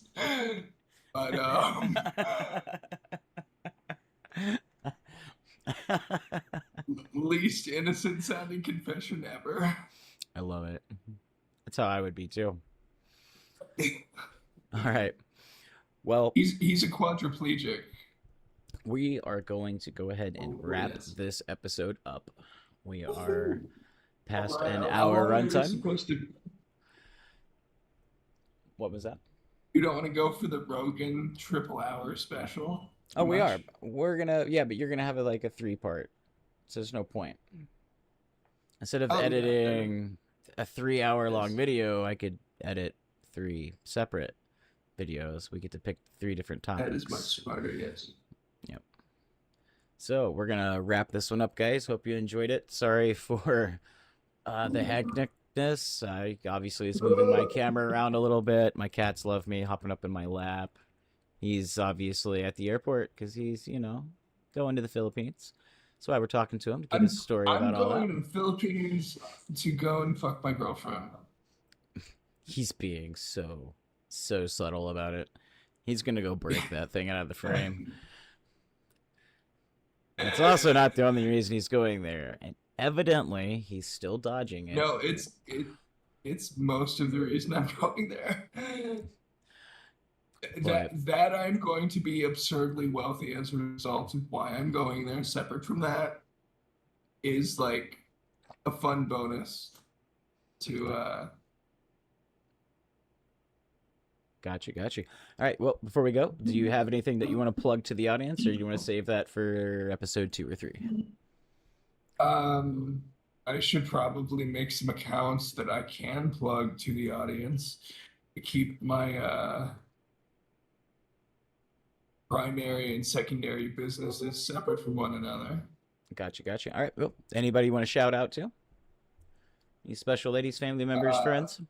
But least innocent sounding confession ever. I love it. That's how I would be too. All right. Well, He's a quadriplegic. we are going to go ahead and Oh, wrap yes. this episode up. We are All past right, an how hour long are we runtime. supposed to? What was that? You don't want to go for the Rogan triple hour special Oh, too we are. much? We're gonna, yeah, but you're gonna have it like a three-part. So there's no point. Instead of Oh yeah, editing a 3 hour long yes. video, I could edit three separate videos. We get to pick three different That is much topics. smarter. Yes. Yep. So we're gonna wrap this one up, guys. Hope you enjoyed it. Sorry for the hecticness. I obviously is moving my camera around a little bit. My cats love me hopping up in my lap. He's obviously at the airport because he's, going to the Philippines. That's why we're talking to him to get his story I'm about all going that. to the Philippines to go and fuck my girlfriend. He's being so subtle about it. He's gonna go break that thing out of the frame. It's also not the only reason he's going there, and evidently he's still dodging it. No, it's most of the reason I'm going there. But That I'm going to be absurdly wealthy as a result of why I'm going there, separate from that, is like a fun bonus to gotcha. All right. Well, before we go, do you have anything that you want to plug to the audience, or do you want to save that for episode 2 or 3? I should probably make some accounts that I can plug to the audience to keep my primary and secondary businesses separate from one another. Gotcha. All right. Well, anybody you want to shout out to? Any special ladies, family members, Uh, friends?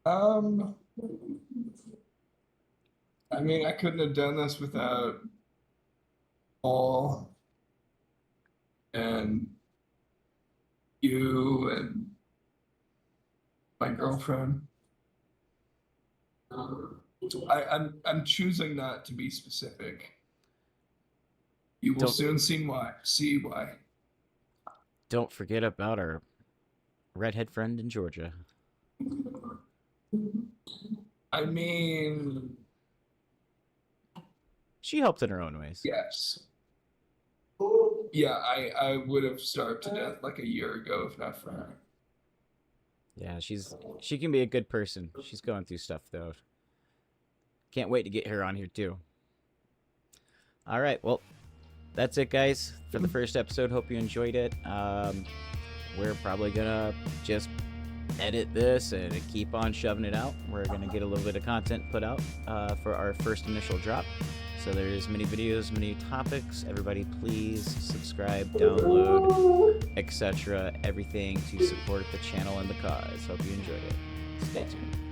um, I mean, I couldn't have done this without Paul and you and my girlfriend. I'm choosing not to be specific. You will Don't soon see why. See why. don't forget about our redhead friend in Georgia. I mean, She helped in her own ways. yes. Yeah, I would have starved to death like a year ago if not for her. Yeah, she can be a good person. She's going through stuff though. Can't wait to get her on here too. All right, well, that's it, guys, for the first episode. Hope you enjoyed it. We're probably gonna just edit this and keep on shoving it out. We're gonna get a little bit of content put out for our first initial drop. So there's many videos, many topics. Everybody please subscribe, download, etc. Everything to support the channel and the cause. Hope you enjoyed it. Stay tuned.